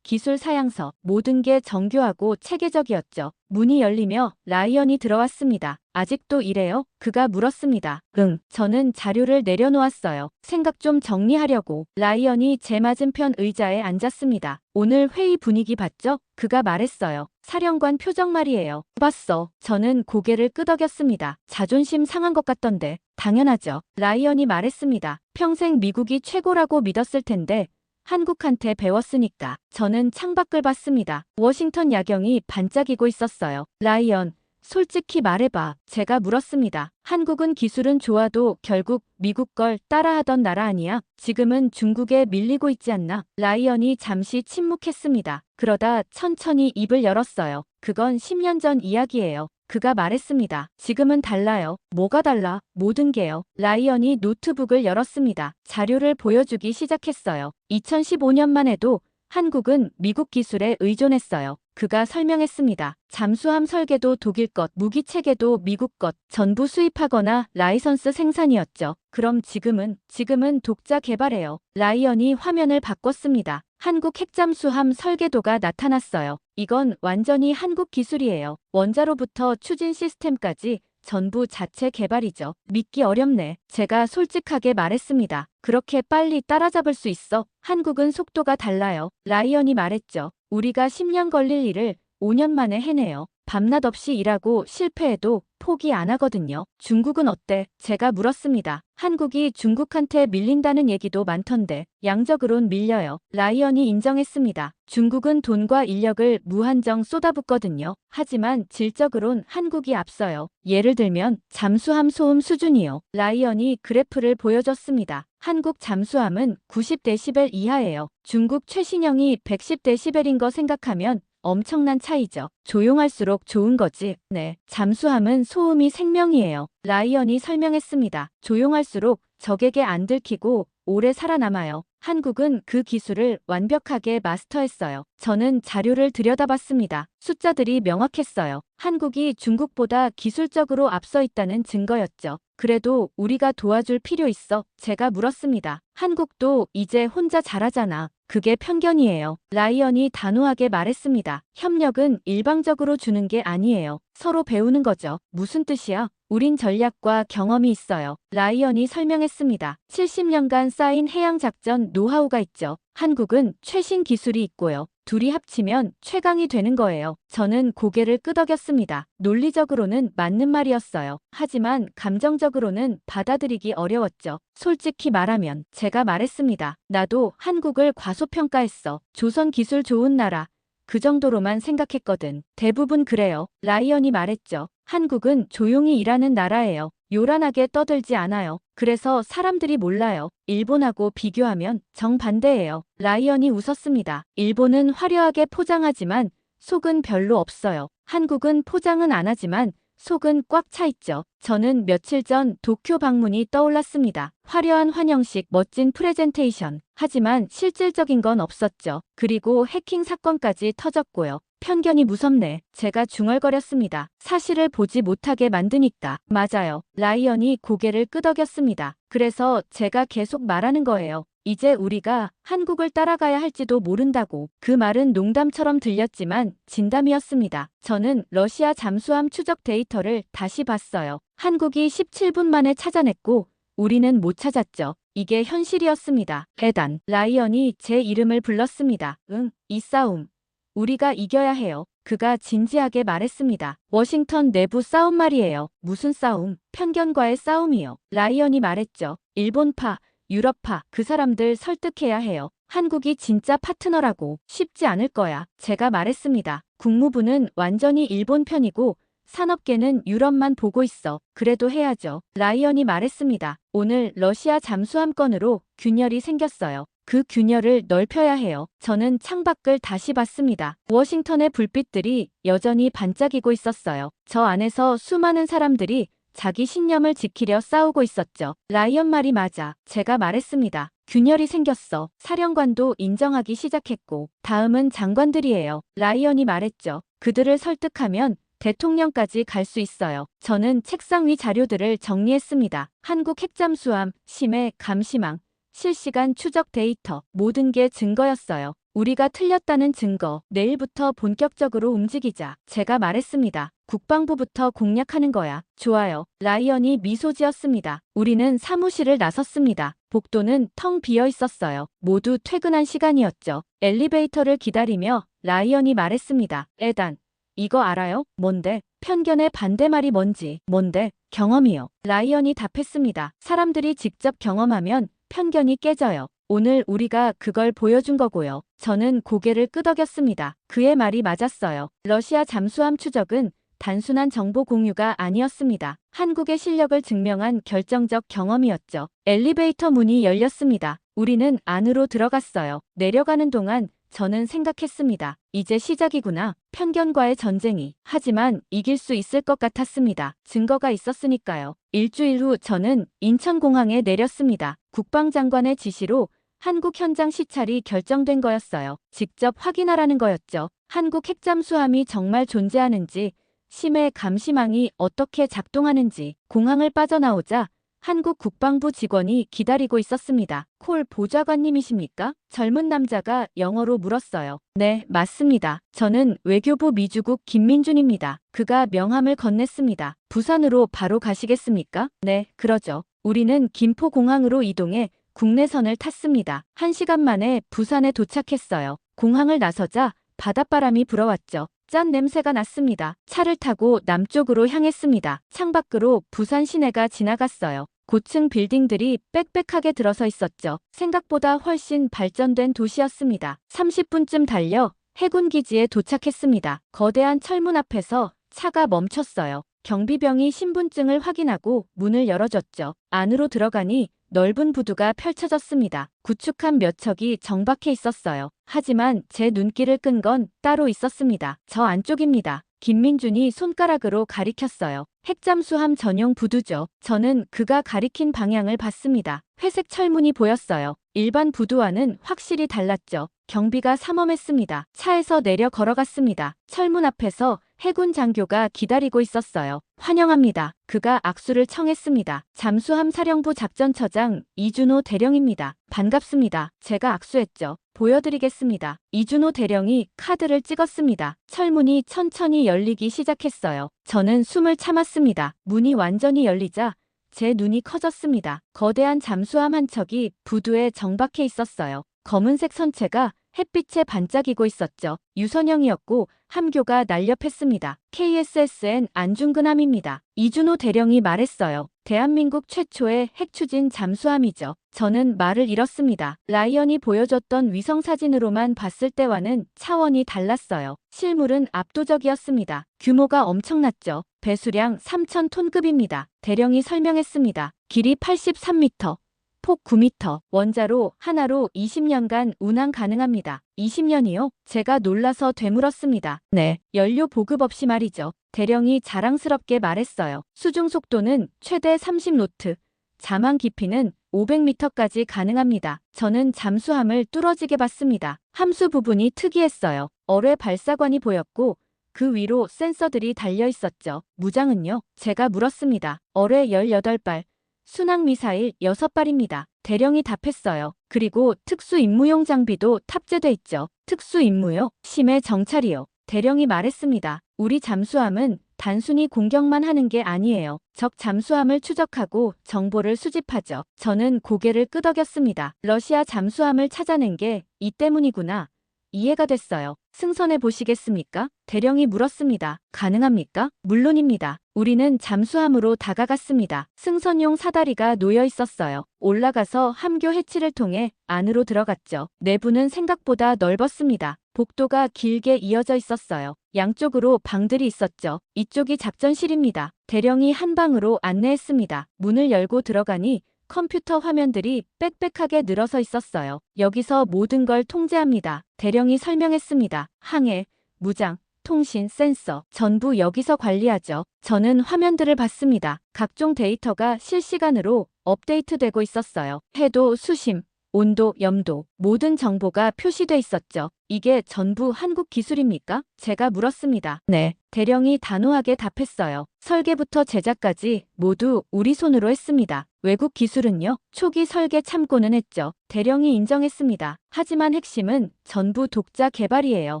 기술 사양서, 모든 게 정교하고 체계적이었죠. 문이 열리며 라이언이 들어왔습니다. 아직도 이래요? 그가 물었습니다. 응. 저는 자료를 내려놓았어요. 생각 좀 정리하려고. 라이언이 제 맞은편 의자에 앉았습니다. 오늘 회의 분위기 봤죠? 그가 말했어요. 사령관 표정 말이에요. 봤어. 저는 고개를 끄덕였습니다. 자존심 상한 것 같던데. 당연하죠. 라이언이 말했습니다. 평생 미국이 최고라고 믿었을 텐데 한국한테 배웠으니까. 저는 창밖을 봤습니다. 워싱턴 야경이 반짝이고 있었어요. 라이언, 솔직히 말해봐. 제가 물었습니다. 한국은 기술은 좋아도 결국 미국 걸 따라하던 나라 아니야? 지금은 중국에 밀리고 있지 않나? 라이언이 잠시 침묵했습니다. 그러다 천천히 입을 열었어요. 그건 10년 전 이야기예요. 그가 말했습니다. 지금은 달라요. 뭐가 달라? 모든 게요. 라이언이 노트북을 열었습니다. 자료를 보여주기 시작했어요. 2015년만 해도 한국은 미국 기술에 의존했어요. 그가 설명했습니다. 잠수함 설계도 독일 것, 무기 체계도 미국 것, 전부 수입하거나 라이선스 생산이었죠. 그럼 지금은 독자 개발해요. 라이언이 화면을 바꿨습니다. 한국 핵잠수함 설계도가 나타났어요. 이건 완전히 한국 기술이에요. 원자로부터 추진 시스템까지 전부 자체 개발이죠. 믿기 어렵네. 제가 솔직하게 말했습니다. 그렇게 빨리 따라잡을 수 있어? 한국은 속도가 달라요. 라이언이 말했죠. 우리가 10년 걸릴 일을 5년 만에 해내요. 밤낮 없이 일하고 실패해도 포기 안 하거든요. 중국은 어때? 제가 물었습니다. 한국이 중국한테 밀린다는 얘기도 많던데 양적으론 밀려요. 라이언이 인정했습니다. 중국은 돈과 인력을 무한정 쏟아붓거든요. 하지만 질적으론 한국이 앞서요. 예를 들면 잠수함 소음 수준이요. 라이언이 그래프를 보여줬습니다. 한국 잠수함은 90데시벨 이하예요. 중국 최신형이 110데시벨인 거 생각하면 엄청난 차이죠. 조용할수록 좋은 거지. 네. 잠수함은 소음이 생명이에요. 라이언이 설명했습니다. 조용할수록 적에게 안 들키고 오래 살아남아요. 한국은 그 기술을 완벽하게 마스터했어요. 저는 자료를 들여다봤습니다. 숫자들이 명확했어요. 한국이 중국보다 기술적으로 앞서 있다는 증거였죠. 그래도 우리가 도와줄 필요 있어? 제가 물었습니다. 한국도 이제 혼자 잘하잖아. 그게 편견이에요. 라이언이 단호하게 말했습니다. 협력은 일방적으로 주는 게 아니에요. 서로 배우는 거죠. 무슨 뜻이야? 우린 전략과 경험이 있어요. 라이언이 설명했습니다. 70년간 쌓인 해양작전 노하우가 있죠. 한국은 최신 기술이 있고요. 둘이 합치면 최강이 되는 거예요. 저는 고개를 끄덕였습니다. 논리적으로는 맞는 말이었어요. 하지만 감정적으로는 받아들이기 어려웠죠. 솔직히 말하면 제가 말했습니다. 나도 한국을 과소평가했어. 조선 기술 좋은 나라. 그 정도로만 생각했거든. 대부분 그래요. 라이언이 말했죠. 한국은 조용히 일하는 나라예요. 요란하게 떠들지 않아요. 그래서 사람들이 몰라요. 일본하고 비교하면 정반대예요. 라이언이 웃었습니다. 일본은 화려하게 포장하지만 속은 별로 없어요. 한국은 포장은 안 하지만 속은 꽉 차 있죠. 저는 며칠 전 도쿄 방문이 떠올랐습니다. 화려한 환영식, 멋진 프레젠테이션. 하지만 실질적인 건 없었죠. 그리고 해킹 사건까지 터졌고요. 편견이 무섭네. 제가 중얼거렸습니다. 사실을 보지 못하게 만드니까. 맞아요. 라이언이 고개를 끄덕였습니다. 그래서 제가 계속 말하는 거예요. 이제 우리가 한국을 따라가야 할지도 모른다고. 그 말은 농담처럼 들렸지만 진담이었습니다. 저는 러시아 잠수함 추적 데이터를 다시 봤어요. 한국이 17분 만에 찾아냈고 우리는 못 찾았죠. 이게 현실이었습니다. 대단. 라이언이 제 이름을 불렀습니다. 응, 이 싸움 우리가 이겨야 해요. 그가 진지하게 말했습니다. 워싱턴 내부 싸움 말이에요. 무슨 싸움? 편견과의 싸움이요. 라이언이 말했죠. 일본파, 유럽파, 그 사람들 설득해야 해요. 한국이 진짜 파트너라고. 쉽지 않을 거야. 제가 말했습니다. 국무부는 완전히 일본 편이고 산업계는 유럽만 보고 있어. 그래도 해야죠. 라이언이 말했습니다. 오늘 러시아 잠수함 건으로 균열이 생겼어요. 그 균열을 넓혀야 해요. 저는 창밖을 다시 봤습니다. 워싱턴의 불빛들이 여전히 반짝이고 있었어요. 저 안에서 수많은 사람들이 자기 신념을 지키려 싸우고 있었죠. 라이언 말이 맞아. 제가 말했습니다. 균열이 생겼어. 사령관도 인정하기 시작했고 다음은 장관들이에요. 라이언이 말했죠. 그들을 설득하면 대통령까지 갈 수 있어요. 저는 책상 위 자료들을 정리했습니다. 한국 핵잠수함, 심해, 감시망, 실시간 추적 데이터, 모든 게 증거였어요. 우리가 틀렸다는 증거. 내일부터 본격적으로 움직이자. 제가 말했습니다. 국방부부터 공략하는 거야. 좋아요. 라이언이 미소 지었습니다. 우리는 사무실을 나섰습니다. 복도는 텅 비어 있었어요. 모두 퇴근한 시간이었죠. 엘리베이터를 기다리며 라이언이 말했습니다. 에단, 이거 알아요? 뭔데? 편견의 반대말이 뭔지. 뭔데? 경험이요. 라이언이 답했습니다. 사람들이 직접 경험하면 편견이 깨져요. 오늘 우리가 그걸 보여준 거고요. 저는 고개를 끄덕였습니다. 그의 말이 맞았어요. 러시아 잠수함 추적은 단순한 정보 공유가 아니었습니다. 한국의 실력을 증명한 결정적 경험이었죠. 엘리베이터 문이 열렸습니다. 우리는 안으로 들어갔어요. 내려가는 동안 저는 생각했습니다. 이제 시작이구나. 편견과의 전쟁이. 하지만 이길 수 있을 것 같았습니다. 증거가 있었으니까요. 일주일 후 저는 인천공항에 내렸습니다. 국방장관의 지시로 한국 현장 시찰이 결정된 거였어요. 직접 확인하라는 거였죠. 한국 핵잠수함이 정말 존재하는지, 심해 감시망이 어떻게 작동하는지. 공항을 빠져나오자 한국 국방부 직원이 기다리고 있었습니다. 콜 보좌관님이십니까? 젊은 남자가 영어로 물었어요. 네, 맞습니다. 저는 외교부 미주국 김민준입니다. 그가 명함을 건넸습니다. 부산으로 바로 가시겠습니까? 네, 그러죠. 우리는 김포공항으로 이동해 국내선을 탔습니다. 1시간 만에 부산에 도착했어요. 공항을 나서자 바닷바람이 불어왔죠. 짠 냄새가 났습니다. 차를 타고 남쪽으로 향했습니다. 창밖으로 부산 시내가 지나갔어요. 고층 빌딩들이 빽빽하게 들어서 있었죠. 생각보다 훨씬 발전된 도시였습니다. 30분쯤 달려 해군기지에 도착했습니다. 거대한 철문 앞에서 차가 멈췄어요. 경비병이 신분증을 확인하고 문을 열어줬죠. 안으로 들어가니 넓은 부두가 펼쳐졌습니다. 구축한 몇 척이 정박해 있었어요. 하지만 제 눈길을 끈 건 따로 있었습니다. 저 안쪽입니다. 김민준이 손가락으로 가리켰어요. 핵잠수함 전용 부두죠. 저는 그가 가리킨 방향을 봤습니다. 회색 철문이 보였어요. 일반 부두와는 확실히 달랐죠. 경비가 삼엄했습니다. 차에서 내려 걸어갔습니다. 철문 앞에서 해군 장교가 기다리고 있었어요. 환영합니다. 그가 악수를 청했습니다. 잠수함 사령부 작전처장 이준호 대령입니다. 반갑습니다. 제가 악수했죠. 보여드리겠습니다. 이준호 대령이 카드를 찍었습니다. 철문이 천천히 열리기 시작했어요. 저는 숨을 참았습니다. 문이 완전히 열리자 제 눈이 커졌습니다. 거대한 잠수함 한 척이 부두에 정박해 있었어요. 검은색 선체가 햇빛에 반짝이고 있었죠. 유선형이었고 함교가 날렵했습니다. KSSN 안중근함입니다. 이준호 대령이 말했어요. 대한민국 최초의 핵추진 잠수함이죠. 저는 말을 잃었습니다. 라이언이 보여줬던 위성사진으로만 봤을 때와는 차원이 달랐어요. 실물은 압도적이었습니다. 규모가 엄청났죠. 배수량 3,000톤급입니다. 대령이 설명했습니다. 길이 83m. 폭 9m, 원자로 하나로 20년간 운항 가능합니다. 20년이요? 제가 놀라서 되물었습니다. 네, 연료 보급 없이 말이죠. 대령이 자랑스럽게 말했어요. 수중 속도는 최대 30노트, 자망 깊이는 500m까지 가능합니다. 저는 잠수함을 뚫어지게 봤습니다. 함수 부분이 특이했어요. 어뢰 발사관이 보였고 그 위로 센서들이 달려 있었죠. 무장은요? 제가 물었습니다. 어뢰 18발, 순항미사일 6발입니다. 대령이 답했어요. 그리고 특수 임무용 장비도 탑재돼 있죠. 특수 임무요? 심해 정찰이요. 대령이 말했습니다. 우리 잠수함은 단순히 공격만 하는 게 아니에요. 적 잠수함을 추적하고 정보를 수집하죠. 저는 고개를 끄덕였습니다. 러시아 잠수함을 찾아낸 게 이 때문이구나. 이해가 됐어요. 승선해 보시겠습니까? 대령이 물었습니다. 가능합니까? 물론입니다. 우리는 잠수함으로 다가갔습니다. 승선용 사다리가 놓여 있었어요. 올라가서 함교 해치를 통해 안으로 들어갔죠. 내부는 생각보다 넓었습니다. 복도가 길게 이어져 있었어요. 양쪽으로 방들이 있었죠. 이쪽이 작전실입니다. 대령이 한 방으로 안내했습니다. 문을 열고 들어가니 컴퓨터 화면들이 빽빽하게 늘어서 있었어요. 여기서 모든 걸 통제합니다. 대령이 설명했습니다. 항해, 무장, 통신, 센서, 전부 여기서 관리하죠. 저는 화면들을 봤습니다. 각종 데이터가 실시간으로 업데이트되고 있었어요. 해도, 수심, 온도, 염도, 모든 정보가 표시돼 있었죠. 이게 전부 한국 기술입니까? 제가 물었습니다. 네. 대령이 단호하게 답했어요. 설계부터 제작까지 모두 우리 손으로 했습니다. 외국 기술은요? 초기 설계 참고는 했죠. 대령이 인정했습니다. 하지만 핵심은 전부 독자 개발이에요.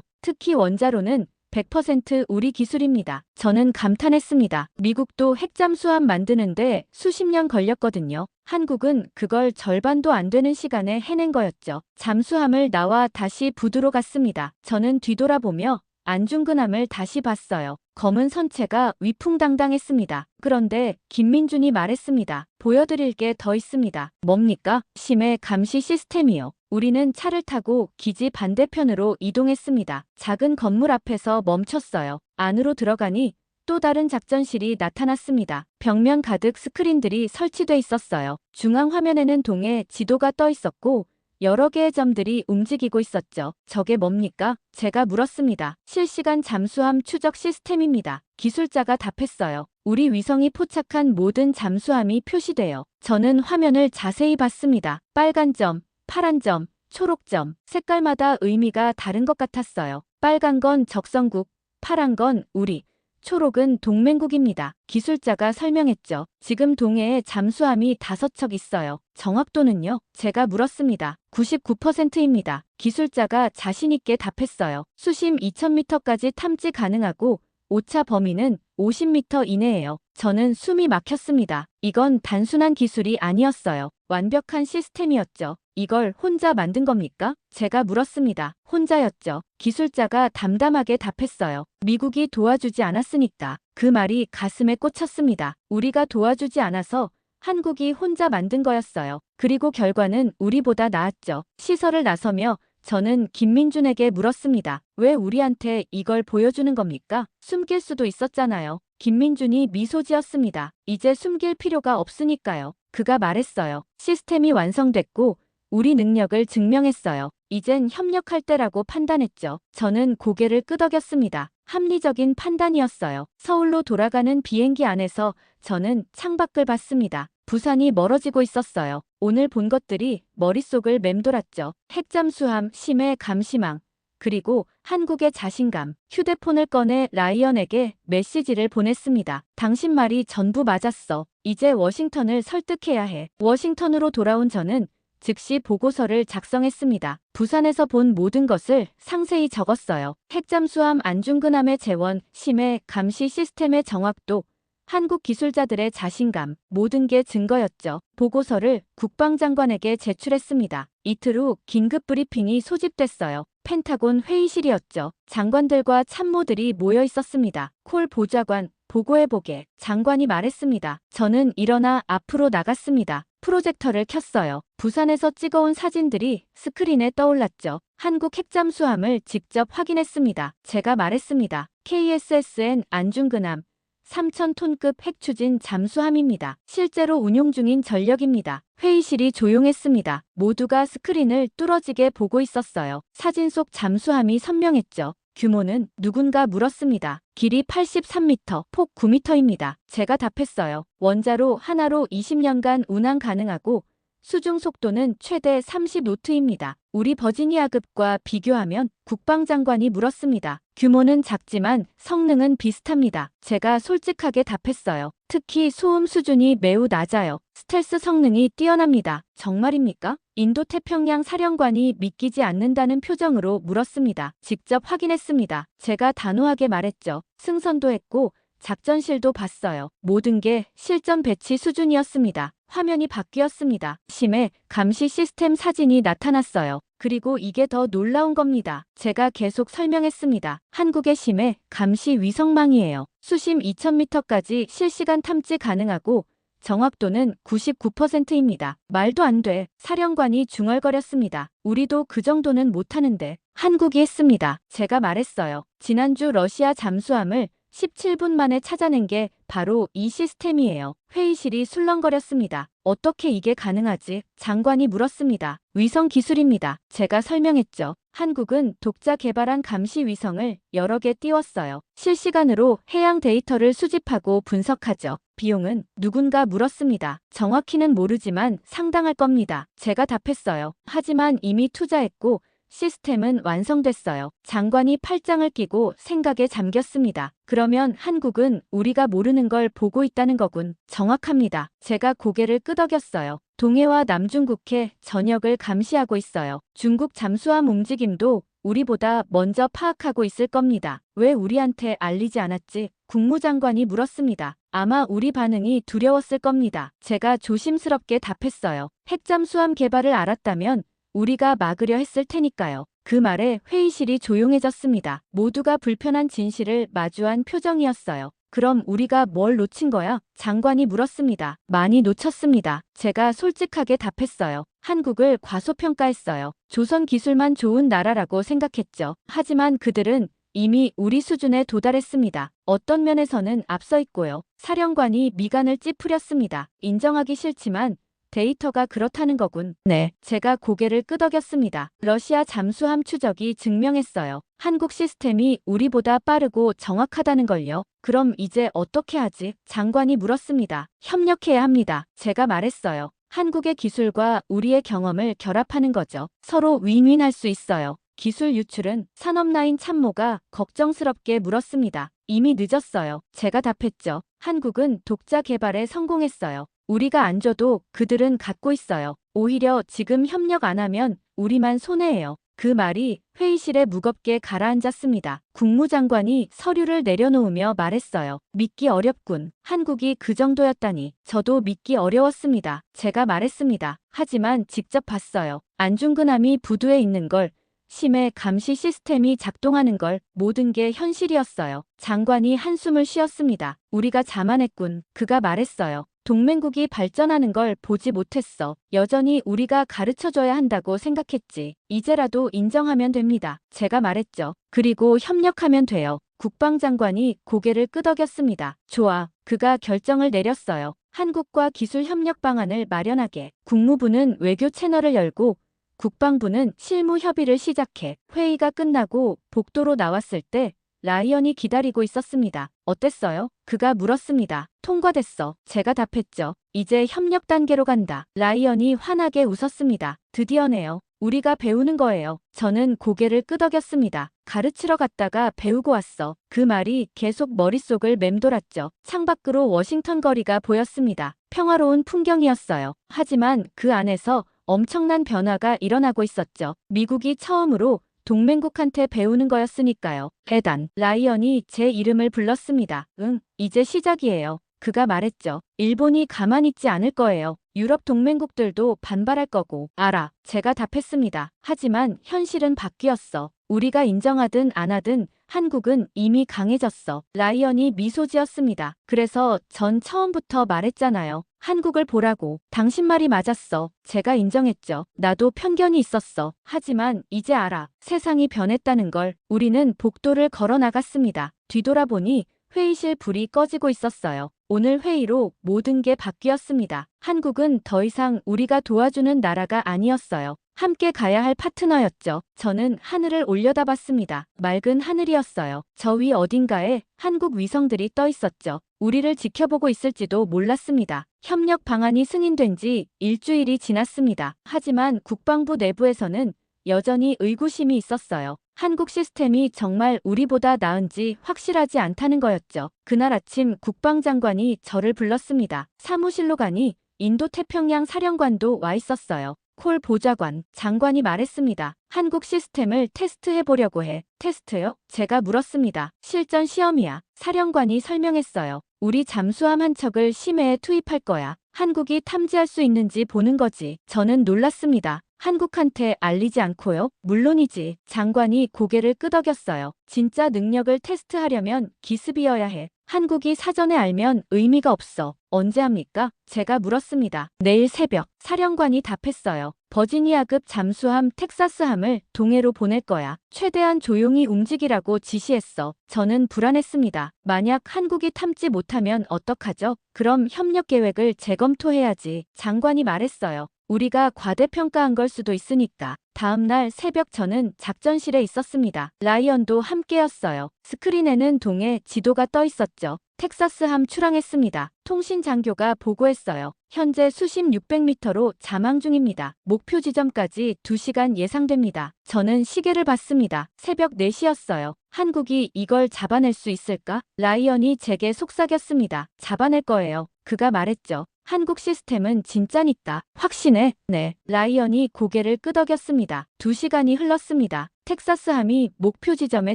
특히 원자로는 100% 우리 기술입니다. 저는 감탄했습니다. 미국도 핵잠수함 만드는데 수십 년 걸렸거든요. 한국은 그걸 절반도 안 되는 시간에 해낸 거였죠. 잠수함을 나와 다시 부두로 갔습니다. 저는 뒤돌아보며 안중근함을 다시 봤어요. 검은 선체가 위풍당당했습니다. 그런데 김민준이 말했습니다. 보여드릴 게 더 있습니다. 뭡니까? 심해 감시 시스템이요. 우리는 차를 타고 기지 반대편으로 이동했습니다. 작은 건물 앞에서 멈췄어요. 안으로 들어가니 또 다른 작전실이 나타났습니다. 벽면 가득 스크린들이 설치돼 있었어요. 중앙 화면에는 동해 지도가 떠 있었고 여러 개의 점들이 움직이고 있었죠. 저게 뭡니까? 제가 물었습니다. 실시간 잠수함 추적 시스템입니다. 기술자가 답했어요. 우리 위성이 포착한 모든 잠수함이 표시돼요. 저는 화면을 자세히 봤습니다. 빨간 점, 파란 점, 초록 점, 색깔마다 의미가 다른 것 같았어요. 빨간 건 적성국, 파란 건 우리, 초록은 동맹국입니다. 기술자가 설명했죠. 지금 동해에 잠수함이 5척 있어요. 정확도는요? 제가 물었습니다. 99%입니다. 기술자가 자신있게 답했어요. 수심 2000m까지 탐지 가능하고 오차 범위는 50m 이내예요. 저는 숨이 막혔습니다. 이건 단순한 기술이 아니었어요. 완벽한 시스템이었죠. 이걸 혼자 만든 겁니까? 제가 물었습니다. 혼자였죠. 기술자가 담담하게 답했어요. 미국이 도와주지 않았으니까. 그 말이 가슴에 꽂혔습니다. 우리가 도와주지 않아서 한국이 혼자 만든 거였어요. 그리고 결과는 우리보다 나았죠. 시설을 나서며 저는 김민준에게 물었습니다. 왜 우리한테 이걸 보여주는 겁니까? 숨길 수도 있었잖아요. 김민준이 미소 지었습니다. 이제 숨길 필요가 없으니까요. 그가 말했어요. 시스템이 완성됐고 우리 능력을 증명했어요. 이젠 협력할 때라고 판단했죠. 저는 고개를 끄덕였습니다. 합리적인 판단이었어요. 서울로 돌아가는 비행기 안에서 저는 창밖을 봤습니다. 부산이 멀어지고 있었어요. 오늘 본 것들이 머릿속을 맴돌았죠. 핵잠수함, 심해 감시망, 그리고 한국의 자신감. 휴대폰을 꺼내 라이언에게 메시지를 보냈습니다. 당신 말이 전부 맞았어. 이제 워싱턴을 설득해야 해. 워싱턴으로 돌아온 저는 즉시 보고서를 작성했습니다. 부산에서 본 모든 것을 상세히 적었어요. 핵잠수함 안중근함의 재원, 심해 감시 시스템의 정확도, 한국 기술자들의 자신감, 모든 게 증거였죠. 보고서를 국방장관에게 제출했습니다. 이틀 후 긴급 브리핑이 소집됐어요. 펜타곤 회의실이었죠. 장관들과 참모들이 모여 있었습니다. 콜 보좌관, 보고해보게. 장관이 말했습니다. 저는 일어나 앞으로 나갔습니다. 프로젝터를 켰어요. 부산에서 찍어온 사진들이 스크린에 떠올랐죠. 한국 핵잠수함을 직접 확인했습니다. 제가 말했습니다. KSSN 안중근함. 3000톤급 핵추진 잠수함입니다. 실제로 운용 중인 전력입니다. 회의실이 조용했습니다. 모두가 스크린을 뚫어지게 보고 있었어요. 사진 속 잠수함이 선명했죠. 규모는 누군가 물었습니다. 길이 83m, 폭 9m입니다. 제가 답했어요. 원자로 하나로 20년간 운항 가능하고 수중 속도는 최대 30노트입니다. 우리 버지니아급과 비교하면 국방장관이 물었습니다. 규모는 작지만 성능은 비슷합니다. 제가 솔직하게 답했어요. 특히 소음 수준이 매우 낮아요. 스텔스 성능이 뛰어납니다. 정말입니까? 인도태평양 사령관이 믿기지 않는다는 표정으로 물었습니다. 직접 확인했습니다. 제가 단호하게 말했죠. 승선도 했고 작전실도 봤어요. 모든 게 실전 배치 수준이었습니다. 화면이 바뀌었습니다. 심해 감시 시스템 사진이 나타났어요. 그리고 이게 더 놀라운 겁니다. 제가 계속 설명했습니다. 한국의 심해 감시 위성망이에요. 수심 2000m까지 실시간 탐지 가능하고 정확도는 99%입니다. 말도 안 돼. 사령관이 중얼거렸습니다. 우리도 그 정도는 못하는데. 한국이 했습니다. 제가 말했어요. 지난주 러시아 잠수함을 17분 만에 찾아낸 게 바로 이 시스템이에요. 회의실이 술렁거렸습니다. 어떻게 이게 가능하지? 장관이 물었습니다. 위성 기술입니다. 제가 설명했죠. 한국은 독자 개발한 감시 위성을 여러 개 띄웠어요. 실시간으로 해양 데이터를 수집하고 분석하죠. 비용은 누군가 물었습니다. 정확히는 모르지만 상당할 겁니다. 제가 답했어요. 하지만 이미 투자했고 시스템은 완성됐어요. 장관이 팔짱을 끼고 생각에 잠겼습니다. 그러면 한국은 우리가 모르는 걸 보고 있다는 거군. 정확합니다. 제가 고개를 끄덕였어요. 동해와 남중국해 전역을 감시하고 있어요. 중국 잠수함 움직임도 우리보다 먼저 파악하고 있을 겁니다. 왜 우리한테 알리지 않았지? 국무장관이 물었습니다. 아마 우리 반응이 두려웠을 겁니다. 제가 조심스럽게 답했어요. 핵잠수함 개발을 알았다면 우리가 막으려 했을 테니까요. 그 말에 회의실이 조용해졌습니다. 모두가 불편한 진실을 마주한 표정이었어요. 그럼 우리가 뭘 놓친 거야? 장관이 물었습니다. 많이 놓쳤습니다. 제가 솔직하게 답했어요. 한국을 과소평가했어요. 조선 기술만 좋은 나라라고 생각했죠. 하지만 그들은 이미 우리 수준에 도달했습니다. 어떤 면에서는 앞서 있고요. 사령관이 미간을 찌푸렸습니다. 인정하기 싫지만 데이터가 그렇다는 거군. 네, 제가 고개를 끄덕였습니다. 러시아 잠수함 추적이 증명했어요. 한국 시스템이 우리보다 빠르고 정확하다는 걸요. 그럼 이제 어떻게 하지? 장관이 물었습니다. 협력해야 합니다. 제가 말했어요. 한국의 기술과 우리의 경험을 결합하는 거죠. 서로 윈윈할 수 있어요. 기술 유출은 산업라인 참모가 걱정스럽게 물었습니다. 이미 늦었어요. 제가 답했죠. 한국은 독자 개발에 성공했어요. 우리가 안 줘도 그들은 갖고 있어요. 오히려 지금 협력 안 하면 우리만 손해예요. 그 말이 회의실에 무겁게 가라앉았습니다. 국무장관이 서류를 내려놓으며 말했어요. 믿기 어렵군. 한국이 그 정도였다니. 저도 믿기 어려웠습니다. 제가 말했습니다. 하지만 직접 봤어요. 안중근함이 부두에 있는 걸, 심해 감시 시스템이 작동하는 걸, 모든 게 현실이었어요. 장관이 한숨을 쉬었습니다. 우리가 자만했군. 그가 말했어요. 동맹국이 발전하는 걸 보지 못했어. 여전히 우리가 가르쳐줘야 한다고 생각했지. 이제라도 인정하면 됩니다. 제가 말했죠. 그리고 협력하면 돼요. 국방장관이 고개를 끄덕였습니다. 좋아. 그가 결정을 내렸어요. 한국과 기술 협력 방안을 마련하게. 국무부는 외교 채널을 열고 국방부는 실무 협의를 시작해. 회의가 끝나고 복도로 나왔을 때 라이언이 기다리고 있었습니다. 어땠어요? 그가 물었습니다. 통과됐어. 제가 답했죠. 이제 협력 단계로 간다. 라이언이 환하게 웃었습니다. 드디어네요. 우리가 배우는 거예요. 저는 고개를 끄덕였습니다. 가르치러 갔다가 배우고 왔어. 그 말이 계속 머릿속을 맴돌았죠. 창밖으로 워싱턴 거리가 보였습니다. 평화로운 풍경이었어요. 하지만 그 안에서 엄청난 변화가 일어나고 있었죠. 미국이 처음으로 동맹국한테 배우는 거였으니까요. 대단. 라이언이 제 이름을 불렀습니다. 응, 이제 시작이에요. 그가 말했죠. 일본이 가만히 있지 않을 거예요. 유럽 동맹국들도 반발할 거고. 알아. 제가 답했습니다. 하지만 현실은 바뀌었어. 우리가 인정하든 안 하든 한국은 이미 강해졌어. 라이언이 미소 지었습니다. 그래서 전 처음부터 말했잖아요. 한국을 보라고. 당신 말이 맞았어. 제가 인정했죠. 나도 편견이 있었어. 하지만 이제 알아. 세상이 변했다는 걸. 우리는 복도를 걸어 나갔습니다. 뒤돌아보니 회의실 불이 꺼지고 있었어요. 오늘 회의로 모든 게 바뀌었습니다. 한국은 더 이상 우리가 도와주는 나라가 아니었어요. 함께 가야 할 파트너였죠. 저는 하늘을 올려다봤습니다. 맑은 하늘이었어요. 저 위 어딘가에 한국 위성들이 떠 있었죠. 우리를 지켜보고 있을지도 몰랐습니다. 협력 방안이 승인된 지 일주일이 지났습니다. 하지만 국방부 내부에서는 여전히 의구심이 있었어요. 한국 시스템이 정말 우리보다 나은지 확실하지 않다는 거였죠. 그날 아침 국방장관이 저를 불렀습니다. 사무실로 가니 인도태평양 사령관도 와 있었어요. 콜 보좌관, 장관이 말했습니다. 한국 시스템을 테스트해보려고 해. 테스트요? 제가 물었습니다. 실전 시험이야. 사령관이 설명했어요. 우리 잠수함 한 척을 심해에 투입할 거야. 한국이 탐지할 수 있는지 보는 거지. 저는 놀랐습니다. 한국한테 알리지 않고요? 물론이지. 장관이 고개를 끄덕였어요. 진짜 능력을 테스트하려면 기습이어야 해. 한국이 사전에 알면 의미가 없어. 언제 합니까? 제가 물었습니다. 내일 새벽. 사령관이 답했어요. 버지니아급 잠수함 텍사스함을 동해로 보낼 거야. 최대한 조용히 움직이라고 지시했어. 저는 불안했습니다. 만약 한국이 탐지 못하면 어떡하죠? 그럼 협력 계획을 재검토해야지. 장관이 말했어요. 우리가 과대평가한 걸 수도 있으니까. 다음날 새벽 저는 작전실에 있었습니다. 라이언도 함께였어요. 스크린에는 동해 지도가 떠 있었죠. 텍사스함 출항했습니다. 통신 장교가 보고했어요. 현재 수심 600m로 잠항 중입니다. 목표 지점까지 2시간 예상됩니다. 저는 시계를 봤습니다. 새벽 4시였어요. 한국이 이걸 잡아낼 수 있을까? 라이언이 제게 속삭였습니다. 잡아낼 거예요. 그가 말했죠. 한국 시스템은 진짜니까. 확신해? 네. 라이언이 고개를 끄덕였습니다. 2시간이 흘렀습니다. 텍사스함이 목표 지점에